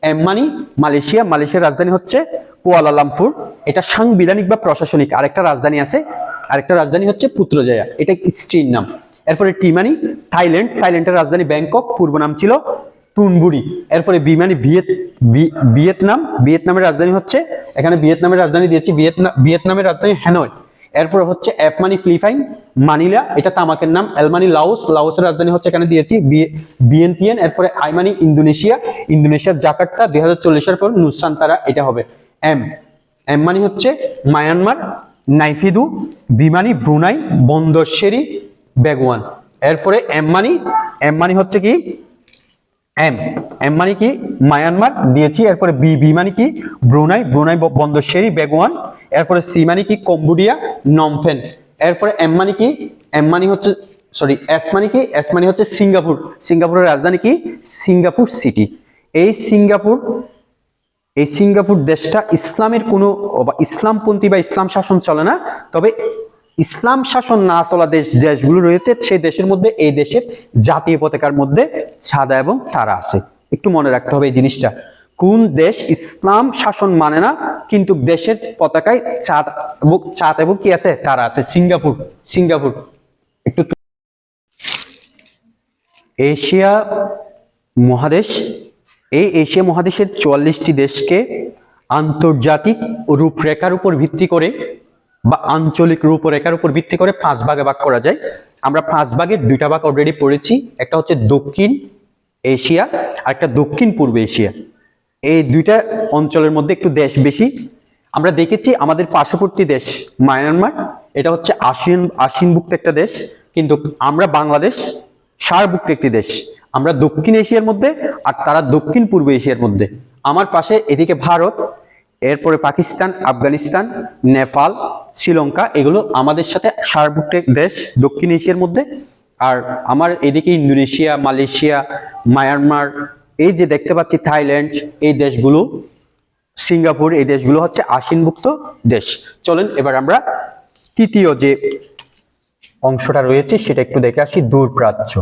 এম মানে মালয়েশিয়া, মালয়েশিয়ার রাজধানী হচ্ছে কুয়ালালামপুর, এটা সাংবিধানিক বা প্রশাসনিক। আরেকটা রাজধানী আছে, আরেকটা রাজধানী হচ্ছে পুত্রজায়া, এটা স্ট্রির নাম। এরপরে টি মানে থাইল্যান্ড, থাইল্যান্ডের রাজধানী ব্যাংকক, পূর্ব নাম ছিল টুনবুরি। এরপরে বি মানে ভিয়েতনাম, ভিয়েতনামের রাজধানী হচ্ছে, এখানে ভিয়েতনামের রাজধানী দিয়েছি, ভিয়েতনামের রাজধানী হ্যানয়। এরপরে হচ্ছে এফ মানে ফিলিপাইন, মানিলা, এটা তামাকের নাম। এল মানে লাওস, লাওসের রাজধানী হচ্ছে এখানে দিয়েছি ভিয়েন্তিয়ান। এরপরে আই মানে ইন্দোনেশিয়া, ইন্দোনেশিয়ার জাকার্তা, 2040 পর নুসান্তারা, এটা হবে এম। এম মানে হচ্ছে মায়ানমার, নাইফিদু, বি মানে ব্রুনাই, বন্দরশেরি, বেগওয়ান। এরপরে এম মানে হচ্ছে কি এম, এম মানে কি মায়ানমার দিয়েছি। এরপরে বি, বি মানে কি ব্রুনাই, ব্রুনাই, বন্দরশেরি, বেগওয়ান। এরপরে সি মানে কি কম্বোডিয়া, নমফেন। এরপরে এম মানে কি, এম মানে হচ্ছে সরি এস মানে কি, এস মানে হচ্ছে সিঙ্গাপুর, সিঙ্গাপুরের রাজধানী কি সিঙ্গাপুর সিটি। এই সিঙ্গাপুর দেশটা ইসলামের কোনো ইসলামপন্থী বা ইসলাম শাসন চলে না, তবে ইসলাম শাসন না চলা দেশগুলো রয়েছে, সেই দেশের মধ্যে এই দেশের জাতীয় পতাকার মধ্যে সাদা এবং তারা আছে। একটু মনে রাখতে হবে এই জিনিসটা, কোন দেশ ইসলাম শাসন মানে না কিন্তু দেশের পতাকায় চাঁদ এবং কি আছে তারা আছে, সিঙ্গাপুর, সিঙ্গাপুর। একটু এশিয়া মহাদেশ, এই এশিয়া মহাদেশের 44টি দেশকে আন্তর্জাতিক রূপরেখার উপর ভিত্তি করে বা আঞ্চলিক রূপরেখার উপর ভিত্তি করে 5 ভাগে ভাগ করা যায়। আমরা 5 ভাগের 2টা ভাগ অলরেডি পড়েছি, একটা হচ্ছে দক্ষিণ এশিয়া আর একটা দক্ষিণ পূর্ব এশিয়া। এই 2টা অঞ্চলের মধ্যে একটু দেশ বেশি। আমরা দেখেছি আমাদের পার্শ্ববর্তী দেশ মায়ানমার, এটা হচ্ছে আসিয়ানভুক্ত একটা দেশ, কিন্তু আমরা বাংলাদেশ সার্কভুক্ত একটি দেশ। আমরা দক্ষিণ এশিয়ার মধ্যে আর তারা দক্ষিণ পূর্ব এশিয়ার মধ্যে। আমার পাশে এদিকে ভারত, এরপরে পাকিস্তান, আফগানিস্তান, নেপাল, শ্রীলঙ্কা, এগুলো আমাদের সাথে সার্কভুক্ত দেশ দক্ষিণ এশিয়ার মধ্যে। আর আমার এদিকে ইন্দোনেশিয়া, মালয়েশিয়া, মায়ানমার, এই যে দেখতে পাচ্ছি থাইল্যান্ড, এই দেশগুলো, সিঙ্গাপুর, এই দেশগুলো হচ্ছে আসিয়ানভুক্ত দেশ। চলেন এবার আমরা তৃতীয় যে অংশটা রয়েছে সেটা একটু দেখে আসি, দূরপ্রাচ্য।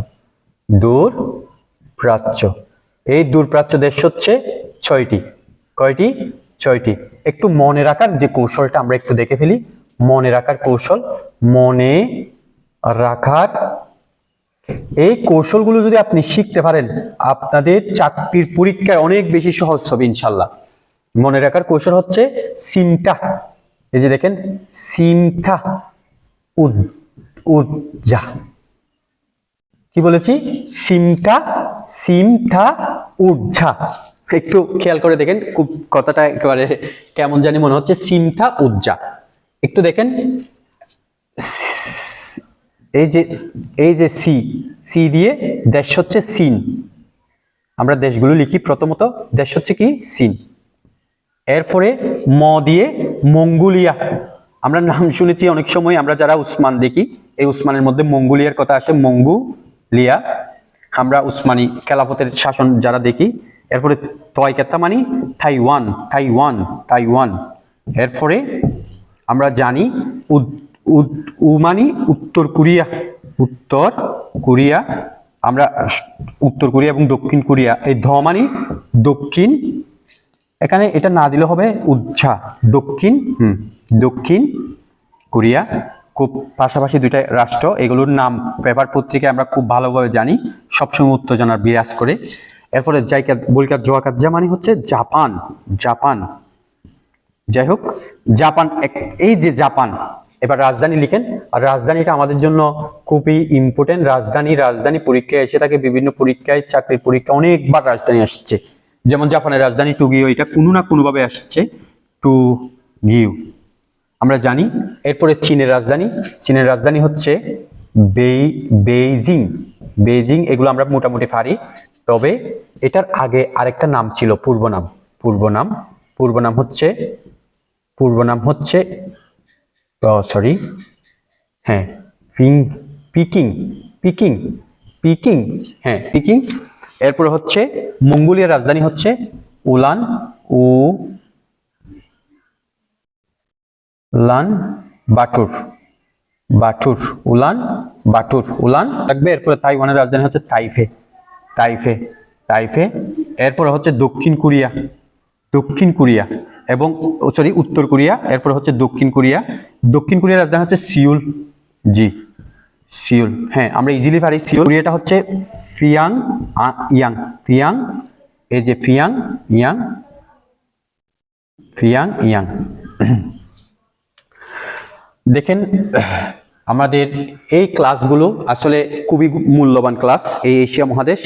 দূরপ্রাচ্য, এই দূরপ্রাচ্য দেশ হচ্ছে 6টি। কয়টি? 6টি। একটু মনে রাখার যে কৌশলটা আমরা একটু দেখে ফেলি, মনে রাখার কৌশল, মনে রাখার এই কৌশলগুলো যদি আপনি শিখতে পারেন আপনাদের চাকরির পরীক্ষায় অনেক বেশি সহজ হবে ইনশাল্লাহ। মনে রাখার কৌশল হচ্ছে সিমটা, এই যে দেখেন সিমটা উজ্জা, কি বলেছি সিমটা উজ্জা। একটু খেয়াল করে দেখেন, খুব কথাটা একেবারে কেমন জানি মনে হচ্ছে, সিমটা উজ্জা। একটু দেখেন এই যে সি দিয়ে দেশ হচ্ছে চীন, আমরা দেশগুলো লিখি, প্রথমত দেশ হচ্ছে কি চীন। এরপরে ম দিয়ে মঙ্গোলিয়া, আমরা নাম শুনেছি অনেক সময়, আমরা যারা উসমান দেখি এই উসমানের মধ্যে মঙ্গোলিয়ার কথা আসে, মঙ্গোলিয়া। আমরা উসমানী খেলাফতের শাসন যারা দেখি। এরপরে তয়কাত্তা মানে তাইওয়ান, তাইওয়ান, তাইওয়ান। এরপরে আমরা জানি উ মানে উত্তর কোরিয়া, উত্তর কোরিয়া। আমরা উত্তর কোরিয়া এবং দক্ষিণ কোরিয়া, এই ধ মানে দক্ষিণ, এখানে এটা না দিলে হবে উজ্জা, দক্ষিণ, দক্ষিণ কোরিয়া। খুব পাশাপাশি দুইটা রাষ্ট্র, এগুলোর নাম পেপার পত্রিকায় আমরা খুব ভালোভাবে জানি, সবসময় উত্তেজনার বিরাজ করে। এরপরে জাইকা বলকা জোয়াকাজ্জা মানে হচ্ছে জাপান, জাপান। যাই হোক, জাপান, এই যে জাপান, এবার রাজধানী লিখেন। আর রাজধানীটা আমাদের জন্য খুবই ইম্পর্টেন্ট। রাজধানী পরীক্ষায় এসে থাকে, বিভিন্ন পরীক্ষায়, চাকরির পরীক্ষা অনেকবার রাজধানী আসছে। যেমন জাপানের রাজধানী টোকিও, এটা কোনো না কোনোভাবে আসছে, টোকিও আমরা জানি। এরপরে চীনের রাজধানী হচ্ছে বেইজিং, বেইজিং। এগুলো আমরা মোটামুটি পারি। তবে এটার আগে আরেকটা নাম ছিল, পূর্বনাম হচ্ছে সরি, হ্যাঁ, পিকিং, হ্যাঁ, পিকিং। এরপরে হচ্ছে মঙ্গোলিয়ার রাজধানী হচ্ছে উলান উলান থাকবে। এরপরে তাইওয়ানের রাজধানী হচ্ছে তাইফে। এরপরে হচ্ছে দক্ষিণ কোরিয়া এবং সরি উত্তর কোরিয়া। এরপরে হচ্ছে দক্ষিণ কোরিয়ার রাজধানী হচ্ছে সিউল, সিউল। হ্যাঁ, আমরা ইজিলি পারি সিউল। কোরিয়াটা হচ্ছে ফিয়াং, এই যে ফিয়াং ইয়াং। দেখেন, আমাদের এই ক্লাসগুলো আসলে খুবই মূল্যবান ক্লাস। এই এশিয়া মহাদেশ,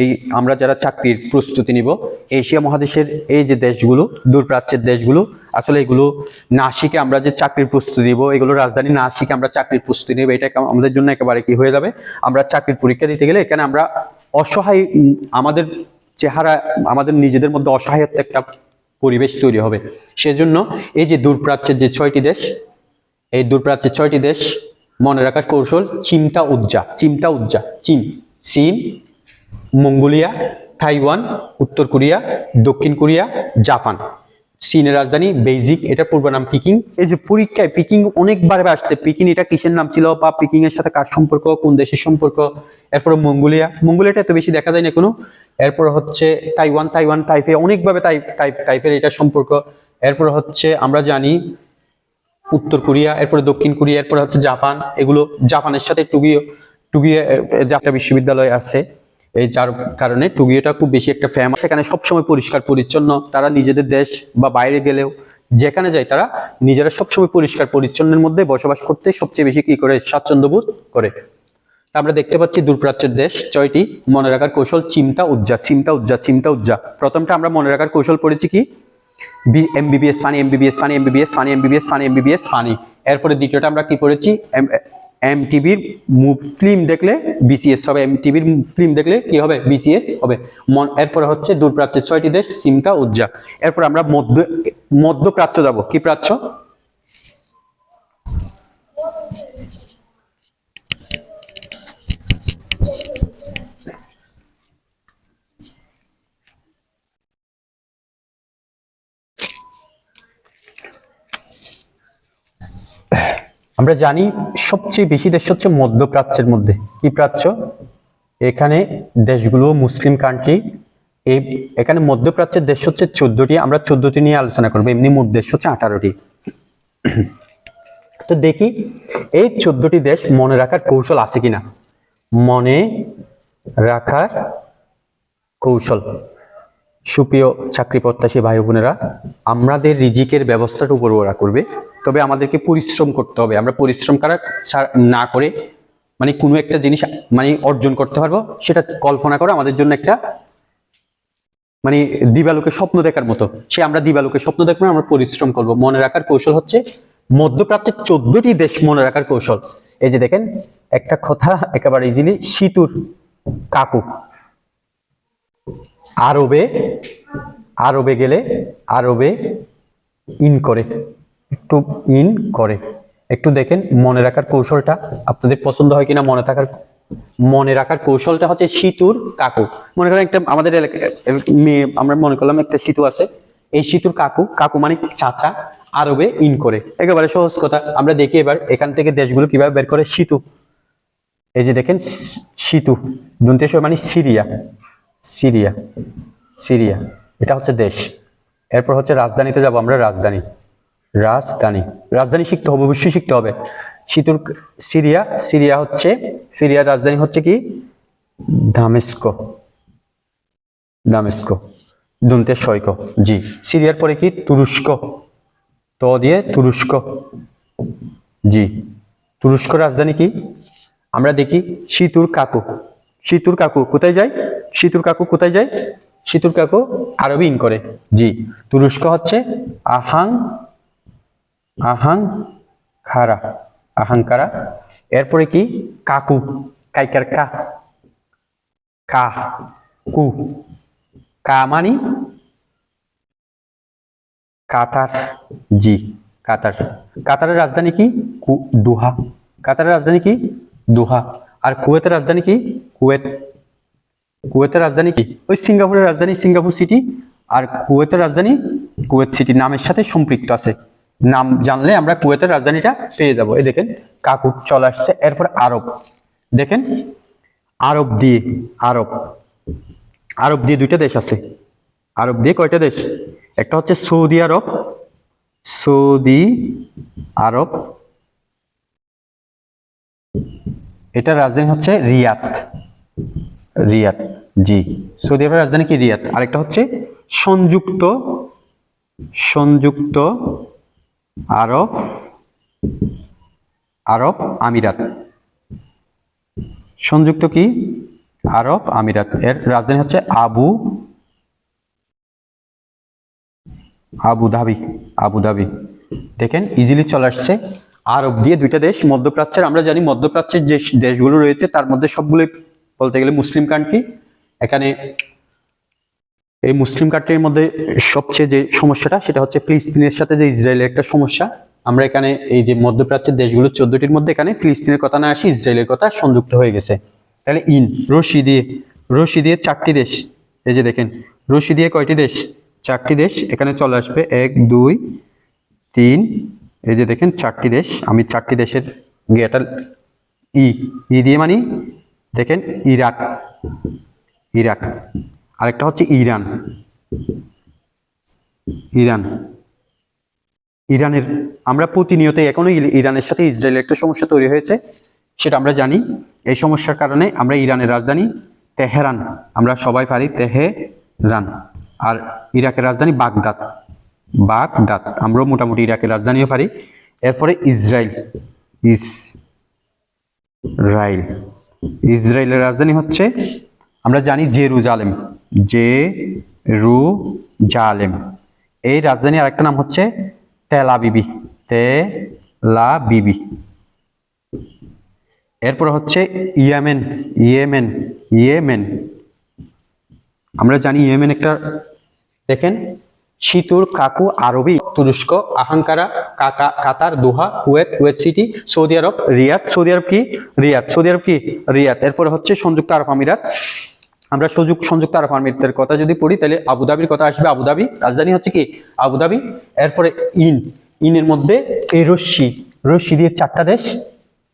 এই আমরা যারা চাকরির প্রস্তুতি নিব, এশিয়া মহাদেশের এই যে দেশগুলো, দূরপ্রাচ্যের দেশগুলো, আসলে এগুলো না শিখে আমরা যে চাকরির প্রস্তুতি নিব, এগুলো রাজধানী না শিখে আমরা চাকরির প্রস্তুতি নিব, এটা আমাদের জন্য একেবারে কি হয়ে যাবে। আমরা চাকরির পরীক্ষা দিতে গেলে এখানে আমরা অসহায়, আমাদের চেহারা, আমাদের নিজেদের মধ্যে অসহায়ত্ব একটা পরিবেশ তৈরি হবে। সেজন্য এই যে দূরপ্রাচ্যের যে 6টি দেশ, এই দূরপ্রাচ্যের 6টি দেশ মনে রাখার কৌশল: চিমটা উজ্জা, চীন, মঙ্গোলিয়া, তাইওয়ান, উত্তর কোরিয়া, দক্ষিণ কোরিয়া, জাপান। চীনের রাজধানী বেইজিং, এটার পূর্ব নাম পিকিং। এই যে পরীক্ষায় পিকিং অনেকবার আসছে, পিকিং এটা কিসের নাম ছিল, বা পিকিং এর সাথে কার সম্পর্ক, কোন দেশের সম্পর্ক। এরপরে মঙ্গোলিয়াটা এত বেশি দেখা যায় না কোনো। এরপর হচ্ছে তাইফে, অনেকভাবে তাইফের এটা সম্পর্ক। এরপর হচ্ছে আমরা জানি উত্তর কোরিয়া, এরপরে দক্ষিণ কোরিয়া, এরপরে হচ্ছে জাপান। এগুলো জাপানের সাথে টোকিও একটা বিশ্ববিদ্যালয় আছে, এই যার কারণে টোকিওটা খুব বেশি একটা ফেমাস। সেখানে সবসময় পরিষ্কার পরিচ্ছন্ন, তারা নিজেদের দেশ বা বাইরে গেলেও যেখানে যায় তারা নিজেরা সবসময় পরিষ্কার পরিচ্ছন্নের মধ্যে বসবাস করতে সবচেয়ে বেশি কি করে, স্বাচ্ছন্দ্য বোধ করে। আমরা দেখতে পাচ্ছি দূরপ্রাচ্যের দেশ 6টি। মনে রাখার কৌশল: চিমটা উজ্জা। প্রথমটা আমরা মনে রাখার কৌশল পড়েছি কি, এমবিবিএস ফানি। এরপরে দ্বিতীয়টা আমরা কি পড়েছি, এমটিভির ফিল্ম দেখলে বিসিএস হবে, এমটিভির ফিল্ম দেখলে কি হবে, বিসিএস হবে। এরপরে হচ্ছে দূরপ্রাচ্যের 6টি দেশ, চিমটা উজ্জা। এরপর আমরা মধ্যপ্রাচ্য যাব। কি প্রাচ্য? আমরা জানি সবচেয়ে বেশি দেশ হচ্ছে মধ্যপ্রাচ্যের মধ্যে। কি প্রাচ্য? এখানে দেশগুলো মুসলিম কান্ট্রি। এখানে মধ্যপ্রাচ্যের দেশ হচ্ছে 14টি। আমরা 14টি নিয়ে আলোচনা করবো, এমনি মোট দেশ হচ্ছে 18টি। তো দেখি এই 14টি দেশ মনে রাখার কৌশল আছে কিনা। মনে রাখার কৌশল, সুপ্রিয় চাকরি প্রত্যাশী ভাই বোনেরা, আমাদের রিজিকের ব্যবস্থাটা উপর ওরা করবে, তবে আমাদেরকে পরিশ্রম করতে হবে। আমরা পরিশ্রম না করে মানে কোনো একটা জিনিস মানে অর্জন করতে পারবো, সেটা কল্পনা করা আমাদের জন্য একটা মানে দিবালোকে স্বপ্ন দেখার মতো। আমরা দিবালোকে স্বপ্ন দেখবো, আমরা পরিশ্রম করব। মনে রাখার কৌশল হচ্ছে মধ্যপ্রাচ্যের 14টি দেশ মনে রাখার কৌশল। এই যে দেখেন, একটা কথা একেবারে ইজিলি, সিতুর কাকু আরবে গেলে আরবে ইন করে, একটু ইন করে, একটু দেখেন মনে রাখার কৌশলটা আপনাদের পছন্দ হয় কিনা। মনে রাখার কৌশলটা হচ্ছে সিতুর কাকু। মনে করেন একটা আমাদের মেয়ে, আমরা মনে করলাম একটা সিতু আছে, এই সিতুর কাকু, কাকু মানে চাচা, আরবে ইন করে। একেবারে সহজ কথা। আমরা দেখি এবার এখান থেকে দেশগুলো কিভাবে বের করে। সিতু, এই যে দেখেন সিতু দন্তেশ মানে সিরিয়া, সিরিয়া, সিরিয়া, এটা হচ্ছে দেশ। এরপর হচ্ছে রাজধানীতে যাব আমরা। রাজধানী, রাজধানী, রাজধানী শিখতে হবে, অবশ্যই শিখতে হবে। সিতুর সিরিয়া, সিরিয়া হচ্ছে, সিরিয়ার রাজধানী হচ্ছে কি দামেস্কো, দামেস্কো, দন্তেশ শয়ক। জি। সিরিয়ার পরে কি তুরস্ক, তো দিয়ে তুরস্ক। জি। তুরস্ক রাজধানী কি আমরা দেখি সিতুর কাকু। সিতুর কাকু কোথায় যায়? সিতুর কাকু কোথায় যায়? সিতুর কাকু আরবি ইন করে। জি। তুরস্ক হচ্ছে আহাং, আহাং খারা, আহাংকারা। এরপরে কি কাকু, কাইকার কা, কা, কু, কা মানি কাতার। জি। কাতার, কাতারের রাজধানী কি দোহা। কাতারের রাজধানী কি দোহা। আর কুয়েতের রাজধানী কি কুয়েত। কুয়েতের রাজধানী কি ওই সিঙ্গাপুরের রাজধানী সিঙ্গাপুর সিটি। আর কুয়েতের রাজধানী কুয়েত সিটি, নামের সাথে সম্পৃক্ত আছে। নাম জানলে আমরা কুয়েতের রাজধানীটা পেয়ে যাব। এই দেখেন কাকু চলে আসছে। এরপর আরব, দেখেন আরব দিয়ে, আরব, আরব দিয়ে দুইটা দেশ আছে। আরব দিয়ে কয়টা দেশ? একটা হচ্ছে সৌদি আরব, সৌদি আরব, এটার রাজধানী হচ্ছে রিয়াদ, রিয়াদ। জি। সৌদি আরবের রাজধানী কি রিয়াদ। আরেকটা হচ্ছে সংযুক্ত, সংযুক্ত আরব, আরব আমিরাত। সংযুক্ত কি আরব আমিরাত, এর রাজধানী হচ্ছে আবুধাবি, আবুধাবি। দেখেন ইজিলি চলে আসছে। আরব দিয়ে দুইটা দেশ, মধ্যপ্রাচ্যের, আমরা জানি মধ্যপ্রাচ্যের যে দেশগুলো রয়েছে তার মধ্যে সবগুলো বলতে গেলে মুসলিম কান্ট্রি। এখানে এই মুসলিম কান্ট্রির মধ্যে সবচেয়ে যে সমস্যাটা সেটা হচ্ছে ফিলিস্তিনের সাথে যে ইসরায়েলের একটা সমস্যা। আমরা এখানে এই যে মধ্যপ্রাচ্যের দেশগুলো 14টির মধ্যে এখানে ফিলিস্তিনের কথা না আসি, ইসরায়েলের কথা সংযুক্ত হয়ে গেছে। তাহলে ইন রশি দিয়ে, রশি দিয়ে 4টি দেশ। এই যে দেখেন রশি দিয়ে কয়টি দেশ? 4টি দেশ এখানে চলে আসবে। 1 2 3, এই যে দেখেন 4টি দেশ। আমি 4টি দেশের গেটা ই দিয়ে মানে দেখেন ইরাক, ইরাক। আরেকটা হচ্ছে ইরান, ইরান, ইরানের আমরা প্রতিনিয়ত এখনো ইরানের সাথে ইসরায়েলের একটা সমস্যা তৈরি হয়েছে, সেটা আমরা জানি। এই সমস্যার কারণে আমরা ইরানের রাজধানী তেহরান, আমরা সবাই পারি তেহরান। আর ইরাকের রাজধানী বাগদাদ, বাগদাদ। আমরাও মোটামুটি ইরাকের রাজধানীও পারি। এরপরে ইসরায়েল, ইসরায়েল, ইসরায়েলের রাজধানী হচ্ছে আমরা জানি জেরুজালেম, জেরুজালেম। এই রাজধানী আরেকটা নাম হচ্ছে তেল আবিবি, তেল আবিবি। এরপর হচ্ছে ইয়েমেন, ইয়েমেন, ইয়েমেন। আমরা জানি ইয়েমেন একটা, দেখেন সিতুর কাকু আরবি, তুরস্ক আহাঙ্কারা, কাতার, দোহা, কুয়েত, কুয়েত সিটি, সৌদি আরব রিয়াদ, সৌদি আরব কি রিয়াদ, সৌদি আরব কি রিয়াদ। এরপরে হচ্ছে সংযুক্ত আরব আমিরাত। আমরা সংযুক্ত আরব আমিরাতের কথা যদি পড়ি তাহলে আবুধাবির কথা আসবে। আবুধাবি রাজধানী হচ্ছে কি আবুধাবি। এরপরে ইনের মধ্যে এই রশ্মি, রশ্মি দিয়ে 4টা দেশ।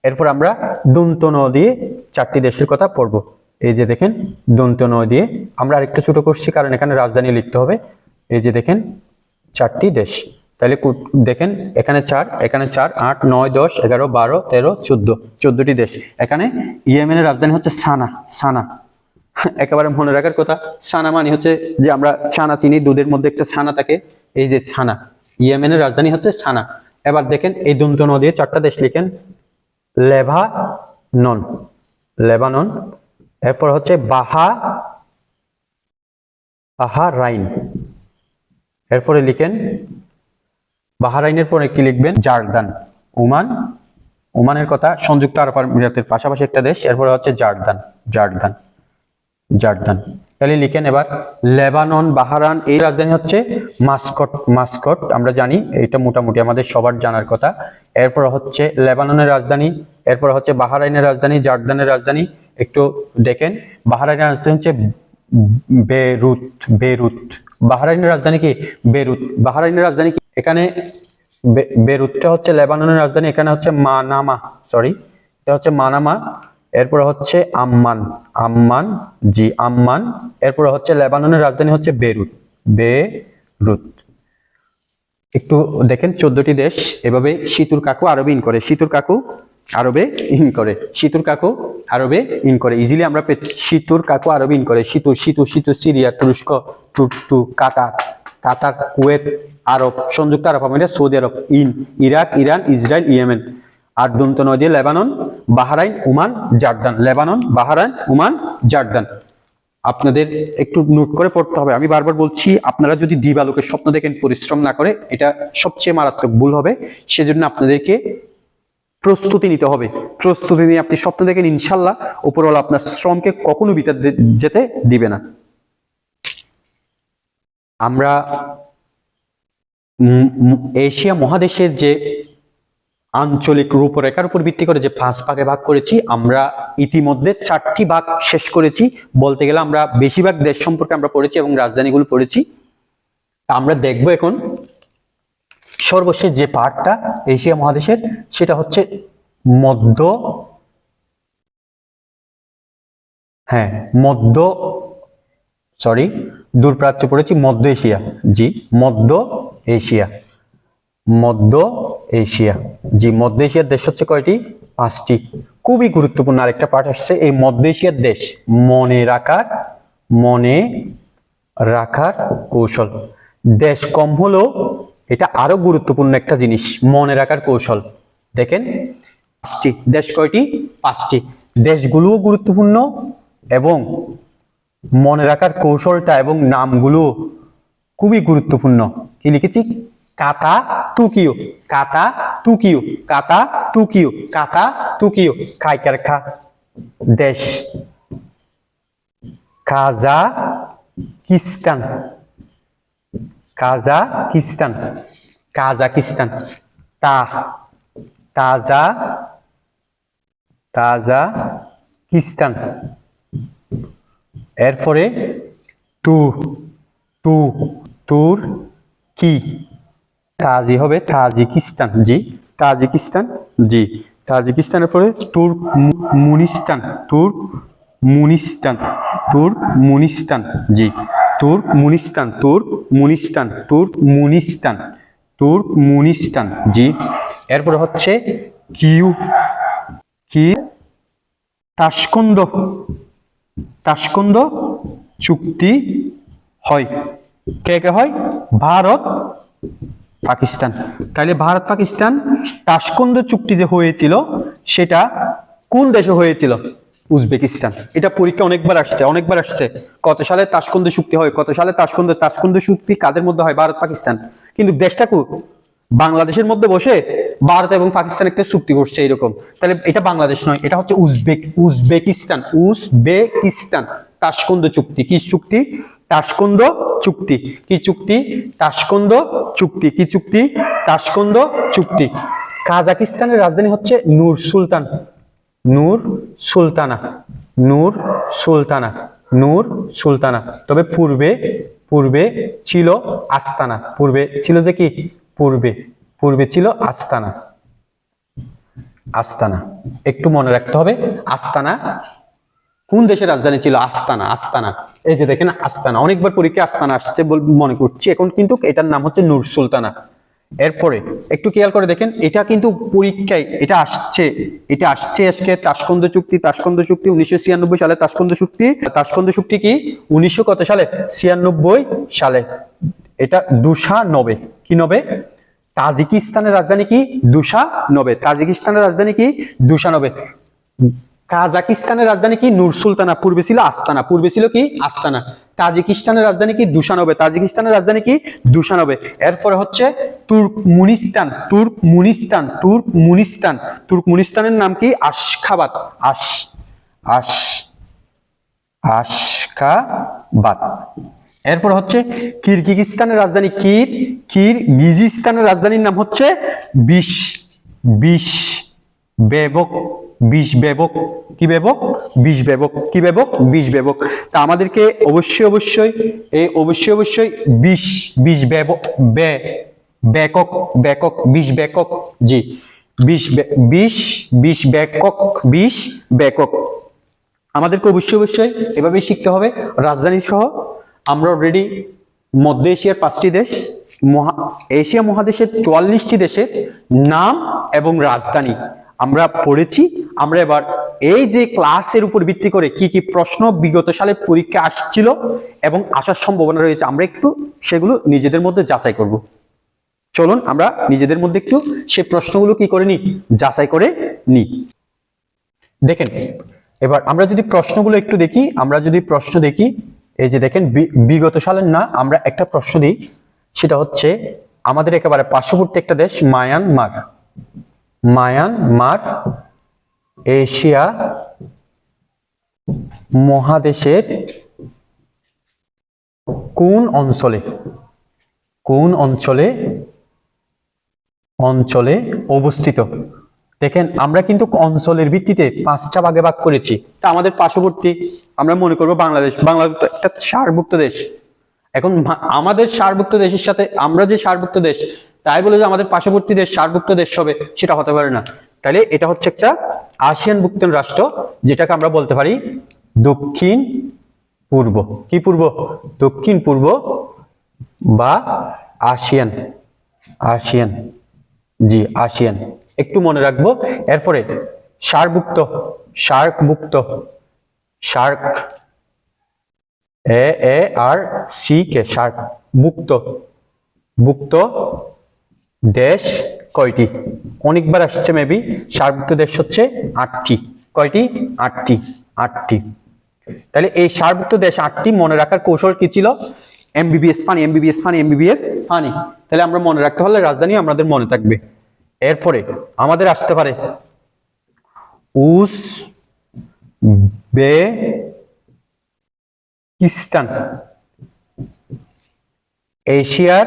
এরপর আমরা দন্ত ন দিয়ে 4টি দেশের কথা পড়ব। এই যে দেখেন দন্ত ন দিয়ে আমরা আরেকটু ছোট করছি কারণ এখানে রাজধানী লিখতে হবে। এই যে দেখেন 4টি দেশ। তাহলে দেখেন এখানে 4, এখানে 4, 8 9 10 11 12 13 14, 14টি দেশ। এখানে ইয়েমেনের রাজধানী হচ্ছে সানা, সানা। একেবারে মনে রাখার কথা। সানা মানে হচ্ছে যে আমরা ছানা চিনি, দুধের মধ্যে একটা ছানা থাকে, এই যে ছানা। ইয়েমেনের রাজধানী হচ্ছে সানা। এবার দেখেন এই দন্ত ন দিয়ে 4টা দেশ লিখেন। Lebanon, Lebanon. এরপর হচ্ছে বাহারাইন। এরপরে লিখেন বাহারাইনের পরে কি লিখবেন? Jordan, Oman. ওমানের কথা সংযুক্ত আরব আমিরাতের পাশাপাশি একটা দেশ। এরপরে হচ্ছে জর্দান, জর্দান, জর্দান। তাহলে লিখেন এবার লেবানন, বাহারান। এই রাজধানী হচ্ছে মাস্কট, মাস্কট। আমরা জানি এটা মোটামুটি আমাদের সবার জানার কথা। এরপর হচ্ছে লেবাননের রাজধানী, এরপর হচ্ছে বাহরাইনের রাজধানী, জর্দানের রাজধানী। একটু দেখেন, বাহরাইনের রাজধানী হচ্ছে বেরুত। বেরুত। বাহরাইনের রাজধানী কি? বেরুত। বাহরাইনের রাজধানী কি? এখানে বেরুতটা হচ্ছে লেবাননের রাজধানী, এখানে হচ্ছে মানামা, সরি এটা হচ্ছে মানামা। এরপর হচ্ছে আম্মান, আম্মান, জি আম্মান। এরপর হচ্ছে লেবাননের রাজধানী হচ্ছে বেরুত, বেরুত। একটু দেখেন 14টি দেশ এভাবে সিতুর কাকু আরবে ইন করে, সিতুর কাকু আরবে ইন করে, সিতুর কাকু আরবে ইন করে। ইজিলি আমরা সিতুর কাকু আরবে ইন করে, সিতু সিতু সিতু, সিরিয়া, তুরস্ক, তুর্তু, কাতার, কাতার, কুয়েত, আরব, সংযুক্ত আরব আমিরাত, সৌদি আরব, ইরাক, ইরান, ইসরায়েল, ইয়েমেন। আর দন্ত নদী Lebanon, Bahrain, Oman, Jordan. Lebanon, Bahrain, Oman, Jordan. আপনাদের একটু নোট করে পড়তে হবে। আমি বারবার বলছি, আপনারা যদি দিবালোকের স্বপ্ন দেখেন, পরিশ্রম না করে, এটা সবচেয়ে মারাত্মক ভুল হবে। সেজন্য আপনাদেরকে প্রস্তুতি নিতে হবে। প্রস্তুতি নিয়ে আপনি স্বপ্ন দেখেন, ইনশাল্লাহ উপরওয়ালা আপনার শ্রমকে কখনো বিতা যেতে দিবে না। আমরা এশিয়া মহাদেশের যে আঞ্চলিক রূপরেখার উপর ভিত্তি করে যে 5 ভাগে ভাগ করেছি, আমরা ইতিমধ্যে 4টি ভাগ শেষ করেছি। বলতে গেলে আমরা বেশিরভাগ দেশ সম্পর্কে আমরা পড়েছি এবং রাজধানীগুলো পড়েছি। আমরা দেখব এখন সর্বশেষ যে পার্টটা এশিয়া মহাদেশের, সেটা হচ্ছে দূরপ্রাচ্য পড়েছি, মধ্য এশিয়া, জি মধ্য এশিয়া, মধ্য এশিয়া, জি মধ্য এশিয়ার দেশ হচ্ছে কয়টি? 5টি। খুবই গুরুত্বপূর্ণ আরেকটা পার্ট আসছে, এই মধ্য এশিয়ার দেশ মনে রাখার কৌশল। দেশ কম হলেও এটা আরো গুরুত্বপূর্ণ একটা জিনিস, মনে রাখার কৌশল। দেখেন 5টি দেশ, কয়টি? 5টি। দেশগুলোও গুরুত্বপূর্ণ এবং মনে রাখার কৌশলটা এবং নামগুলো খুবই গুরুত্বপূর্ণ। কি লিখেছি? কাতা তুকিও, কাতা তুকিও, কাতা তুকিও, কাতা তুকিও। কাইকার খা দেশ কাজাকিস্তান, কাজাকিস্তান, কাজাকিস্তান। তাজাকিস্তান। এরপরে তুর্কি, তাজি হবে তাজিকিস্তান, জি তাজিকিস্তান, জি তাজিকিস্তানের পরে তুর্কমেনিস্তান, তুর্কমেনিস্তান, তুর্কমেনিস্তান, জি তুর্কমেনিস্তান, তুর্কমেনিস্তান, তুর্কমেনিস্তান, তুর্কমেনিস্তান, জি। এরপরে হচ্ছে তাশকন্দ চুক্তি হয়। কে কে হয়? ভারত, পাকিস্তান। তাহলে ভারত পাকিস্তান তাশকন্দ চুক্তি যে হয়েছিল, সেটা কোন দেশে হয়েছিল? উজবেকিস্তান। এটা পরীক্ষা অনেকবার আসছে। কত সালে তাশকন্দ চুক্তি হয়? কত সালে তাশকন্দ চুক্তি কাদের মধ্যে হয়? ভারত পাকিস্তান। কিন্তু দেশটা বাংলাদেশের মধ্যে বসে ভারত এবং পাকিস্তান একটা চুক্তি করছে এরকম। তাহলে এটা বাংলাদেশ নয়, এটা হচ্ছে উজবেকিস্তান। উজবেকিস্তান। তাশকন্দ চুক্তি। কি চুক্তি? তাশকন্দ চুক্তি। কি চুক্তি? তাশকন্দ চুক্তি। কি চুক্তি? তাশকন্দ চুক্তি। কাজাকিস্তানের রাজধানী হচ্ছে নূর সুলতান, নূর সুলতানা, নূর সুলতানা, নূর সুলতানা। তবে পূর্বে ছিল আস্তানা। পূর্বে ছিল যে কি? পূর্বে ছিল আস্তানা। আস্তানা একটু মনে রাখতে হবে। আস্তানা কোন দেশের রাজধানী ছিল? আস্তানা। আস্তানা, এই যে দেখেন আস্তানা, অনেকবার পরীক্ষা আস্তানা আসছে মনে করছি এখন, কিন্তু এটার নাম হচ্ছে নূর সুলতানা। এরপরে একটু খেয়াল করে দেখেন, এটা কিন্তু পরীক্ষায় এটা আসছে আজকে তাশকন্দ চুক্তি। তাশকন্দ চুক্তি 1996 সালে তাশকন্দ চুক্তি। তাশকন্দ চুক্তি কি 1900 কত সালে? 96 সালে। এটা দুশানবে। কি নবে? তাজিকিস্তানের রাজধানী কি? দুশানবে। তাজিকিস্তানের রাজধানী কি? দুশানবে। কাজাকিস্তানের রাজধানী কি? নূর সুলতানা। পূর্বে ছিল আস্তানা। পূর্বে ছিল কি? আস্তানা। তাজিকিস্তানের রাজধানী কি? দুশানবে। তাজিকিস্তানের রাজধানী কি? দুশানবে। এরপরে হচ্ছে তুর্কমেনিস্তান। Turkmenistan, Turkmenistan. তুর্কমেনিস্তানের নাম কি? আশখাবাদ। আশখাবাদ। এরপর হচ্ছে কিরগিজস্তানের রাজধানী কিরগিজস্তানের রাজধানীর নাম হচ্ছে বিষ বেবক, বিষ বেবক, কি বেবক? বিষ বেবক, কি বেবক? বিষ বেবক। তা আমাদেরকে অবশ্যই বিষ, বিষ বেবক, বেকক, বেকক, বিষ বেকক, জি বিষ, বিষ বেকক, বিষ বেকক আমাদেরকে অবশ্যই এভাবেই শিখতে হবে। রাজধানী সহ আমরা অলরেডি মধ্য এশিয়ার 5টি দেশ, এশিয়া মহাদেশের 44টি দেশের নাম এবং রাজধানী আমরা পড়েছি। আমরা এবার এই যে ক্লাসের উপর ভিত্তি করে কি কি প্রশ্ন বিগত সালে পরীক্ষা আসছিল এবং আসার সম্ভাবনা রয়েছে, আমরা একটু সেগুলো নিজেদের মধ্যে যাচাই করব। চলুন আমরা নিজেদের মধ্যে একটু সেই প্রশ্নগুলো কি করে নিই, যাচাই করে নিই। দেখেন এবার আমরা যদি প্রশ্নগুলো একটু দেখি, আমরা যদি প্রশ্ন দেখি, এই যে দেখেন বিগত সালের না, আমরা একটা প্রশ্ন দিই, সেটা হচ্ছে আমাদের একেবারে পার্শ্ববর্তী একটা দেশ মায়ানমার। মায়ানমার এশিয়া মহাদেশের কোন অঞ্চলে, কোন অঞ্চলে অবস্থিত? দেখেন আমরা কিন্তু অঞ্চলের ভিত্তিতে 5টা ভাগে ভাগ করেছি। তা আমাদের পার্শ্ববর্তী, আমরা মনে করবো বাংলাদেশ, বাংলাদেশ একটা সারভুক্ত দেশ। এখন আমাদের সারভুক্ত দেশের সাথে আমরা যে সারভুক্ত দেশ তাই বলে যে আমাদের পার্শ্ববর্তী দেশ সারভুক্ত দেশ হবে, সেটা হতে পারে না। তাহলে এটা হচ্ছে একটা আসিয়ানভুক্ত রাষ্ট্র, যেটাকে আমরা বলতে পারি দক্ষিণ পূর্ব, কি পূর্ব? দক্ষিণ পূর্ব বা আসিয়ান, আসিয়ান, জি আসিয়ান, একটু মনে রাখবো। এরপরে সার্কভুক্ত, সার্কভুক্ত, সার্ক, SARC, সার্ক মুক্ত, মুক্ত দেশ কয়টি? অনেকবার আসছে মেবি। সার্কভুক্ত দেশ হচ্ছে 8টি। কয়টি? 8টি, 8টি। তাহলে এই সার্কভুক্ত দেশ 8টি মনে রাখার কৌশল কি ছিল? MBBS funny, MBBS funny, MBBS funny. তাহলে আমরা মনে রাখতে পারলে রাজধানী আমাদের মনে থাকবে। এরপরে আমাদের আসতে পারে উজবেকিস্তান, এশিয়ার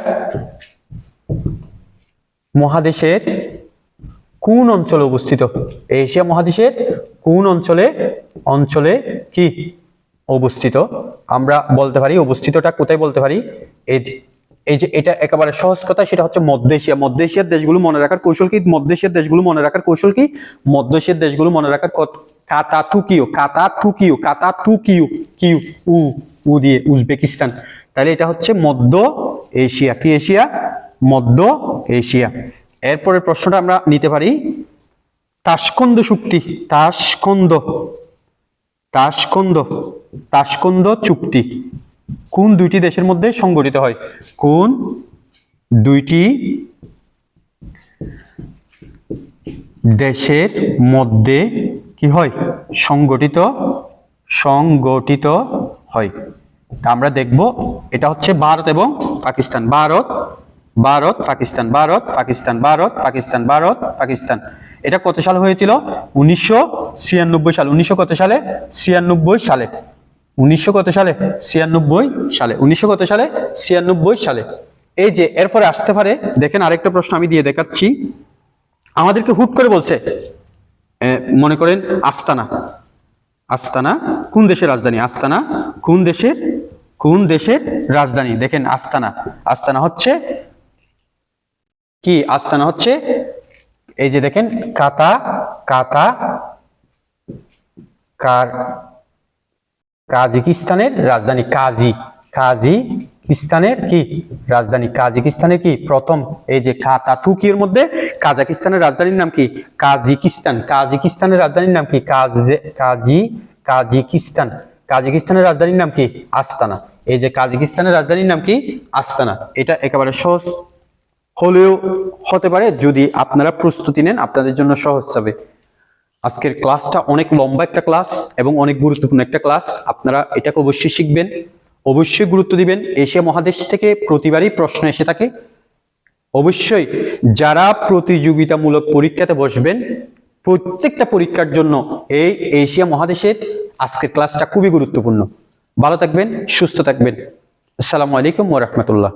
মহাদেশের কোন অঞ্চলে অবস্থিত? এশিয়া মহাদেশের কোন অঞ্চলে কি অবস্থিত? আমরা বলতে পারি অবস্থিতটা কোথায় বলতে পারি, এই যে এটা একেবারে সহজ কথা, সেটা হচ্ছে মধ্য এশিয়া। মধ্য এশিয়ার দেশগুলো মনে রাখার কৌশল কি? মধ্য এশিয়ার দেশগুলো মনে রাখার কৌশল কি? মধ্য এশিয়ার দেশগুলো মনে রাখার কাতাতুকিও, কাতাতুকিও, কাতাতুকিও, কিউ উ দিয়ে উজবেকিস্তান। তাহলে এটা হচ্ছে মধ্য এশিয়া। কি এশিয়া? মধ্য এশিয়া। এরপরে প্রশ্নটা আমরা নিতে পারি তাশকন্দ চুক্তি, তাশকন্দ চুক্তি কোন 2টি দেশের মধ্যে সংগঠিত হয়? কোন 2টি দেশের মধ্যে কি হয়? সংগঠিত হয়। আমরা দেখব এটা হচ্ছে ভারত এবং পাকিস্তান। ভারত পাকিস্তান, ভারত পাকিস্তান, ভারত পাকিস্তান, ভারত পাকিস্তান। এটা কত সালে হয়েছিল? 1996 সালে। 1900 কত সালে? 96 সালে। 1900 কত সালে? 96 সালে। 1900 কত সালে? 96 সালে। এই যে এরপরে আসতে পারে, দেখেন আরেকটা প্রশ্ন আমি দিয়ে দেখাচ্ছি। আমাদেরকে হুট করে বলছে, মনে করেন আস্তানা, আস্তানা কোন দেশের রাজধানী? আস্তানা কোন দেশের রাজধানী? দেখেন আস্তানা হচ্ছে কি? আস্তানা হচ্ছে এই যে দেখেন কাজাকিস্তানের রাজধানী, কাজাকিস্তানের কি রাজধানী? কাজাকিস্তানের কি প্রথম এই যে কাতাতুকির মধ্যে কাজাকিস্তানের রাজধানীর নাম কি? কাজাকিস্তান। কাজাকিস্তানের রাজধানীর নাম কি? কাজাকিস্তান। কাজাকিস্তানের রাজধানীর নাম কি? আস্তানা। এই যে কাজাকিস্তানের রাজধানীর নাম কি? আস্তানা। এটা একেবারে সহজ হলেও হতে পারে, যদি আপনারা প্রস্তুতি নেন আপনাদের জন্য সহজ হবে। আজকের ক্লাসটা অনেক লম্বা একটা ক্লাস এবং অনেক গুরুত্বপূর্ণ একটা ক্লাস। আপনারা এটাকে অবশ্যই শিখবেন, অবশ্যই গুরুত্ব দিবেন। এশিয়া মহাদেশ থেকে প্রতিবারই প্রশ্ন এসে থাকে। অবশ্যই যারা প্রতিযোগিতামূলক পরীক্ষাতে বসবেন, প্রত্যেকটা পরীক্ষার জন্য এই এশিয়া মহাদেশের আজকের ক্লাসটা খুবই গুরুত্বপূর্ণ। ভালো থাকবেন, সুস্থ থাকবেন। আসসালামু আলাইকুম ওয়া রাহমাতুল্লাহ।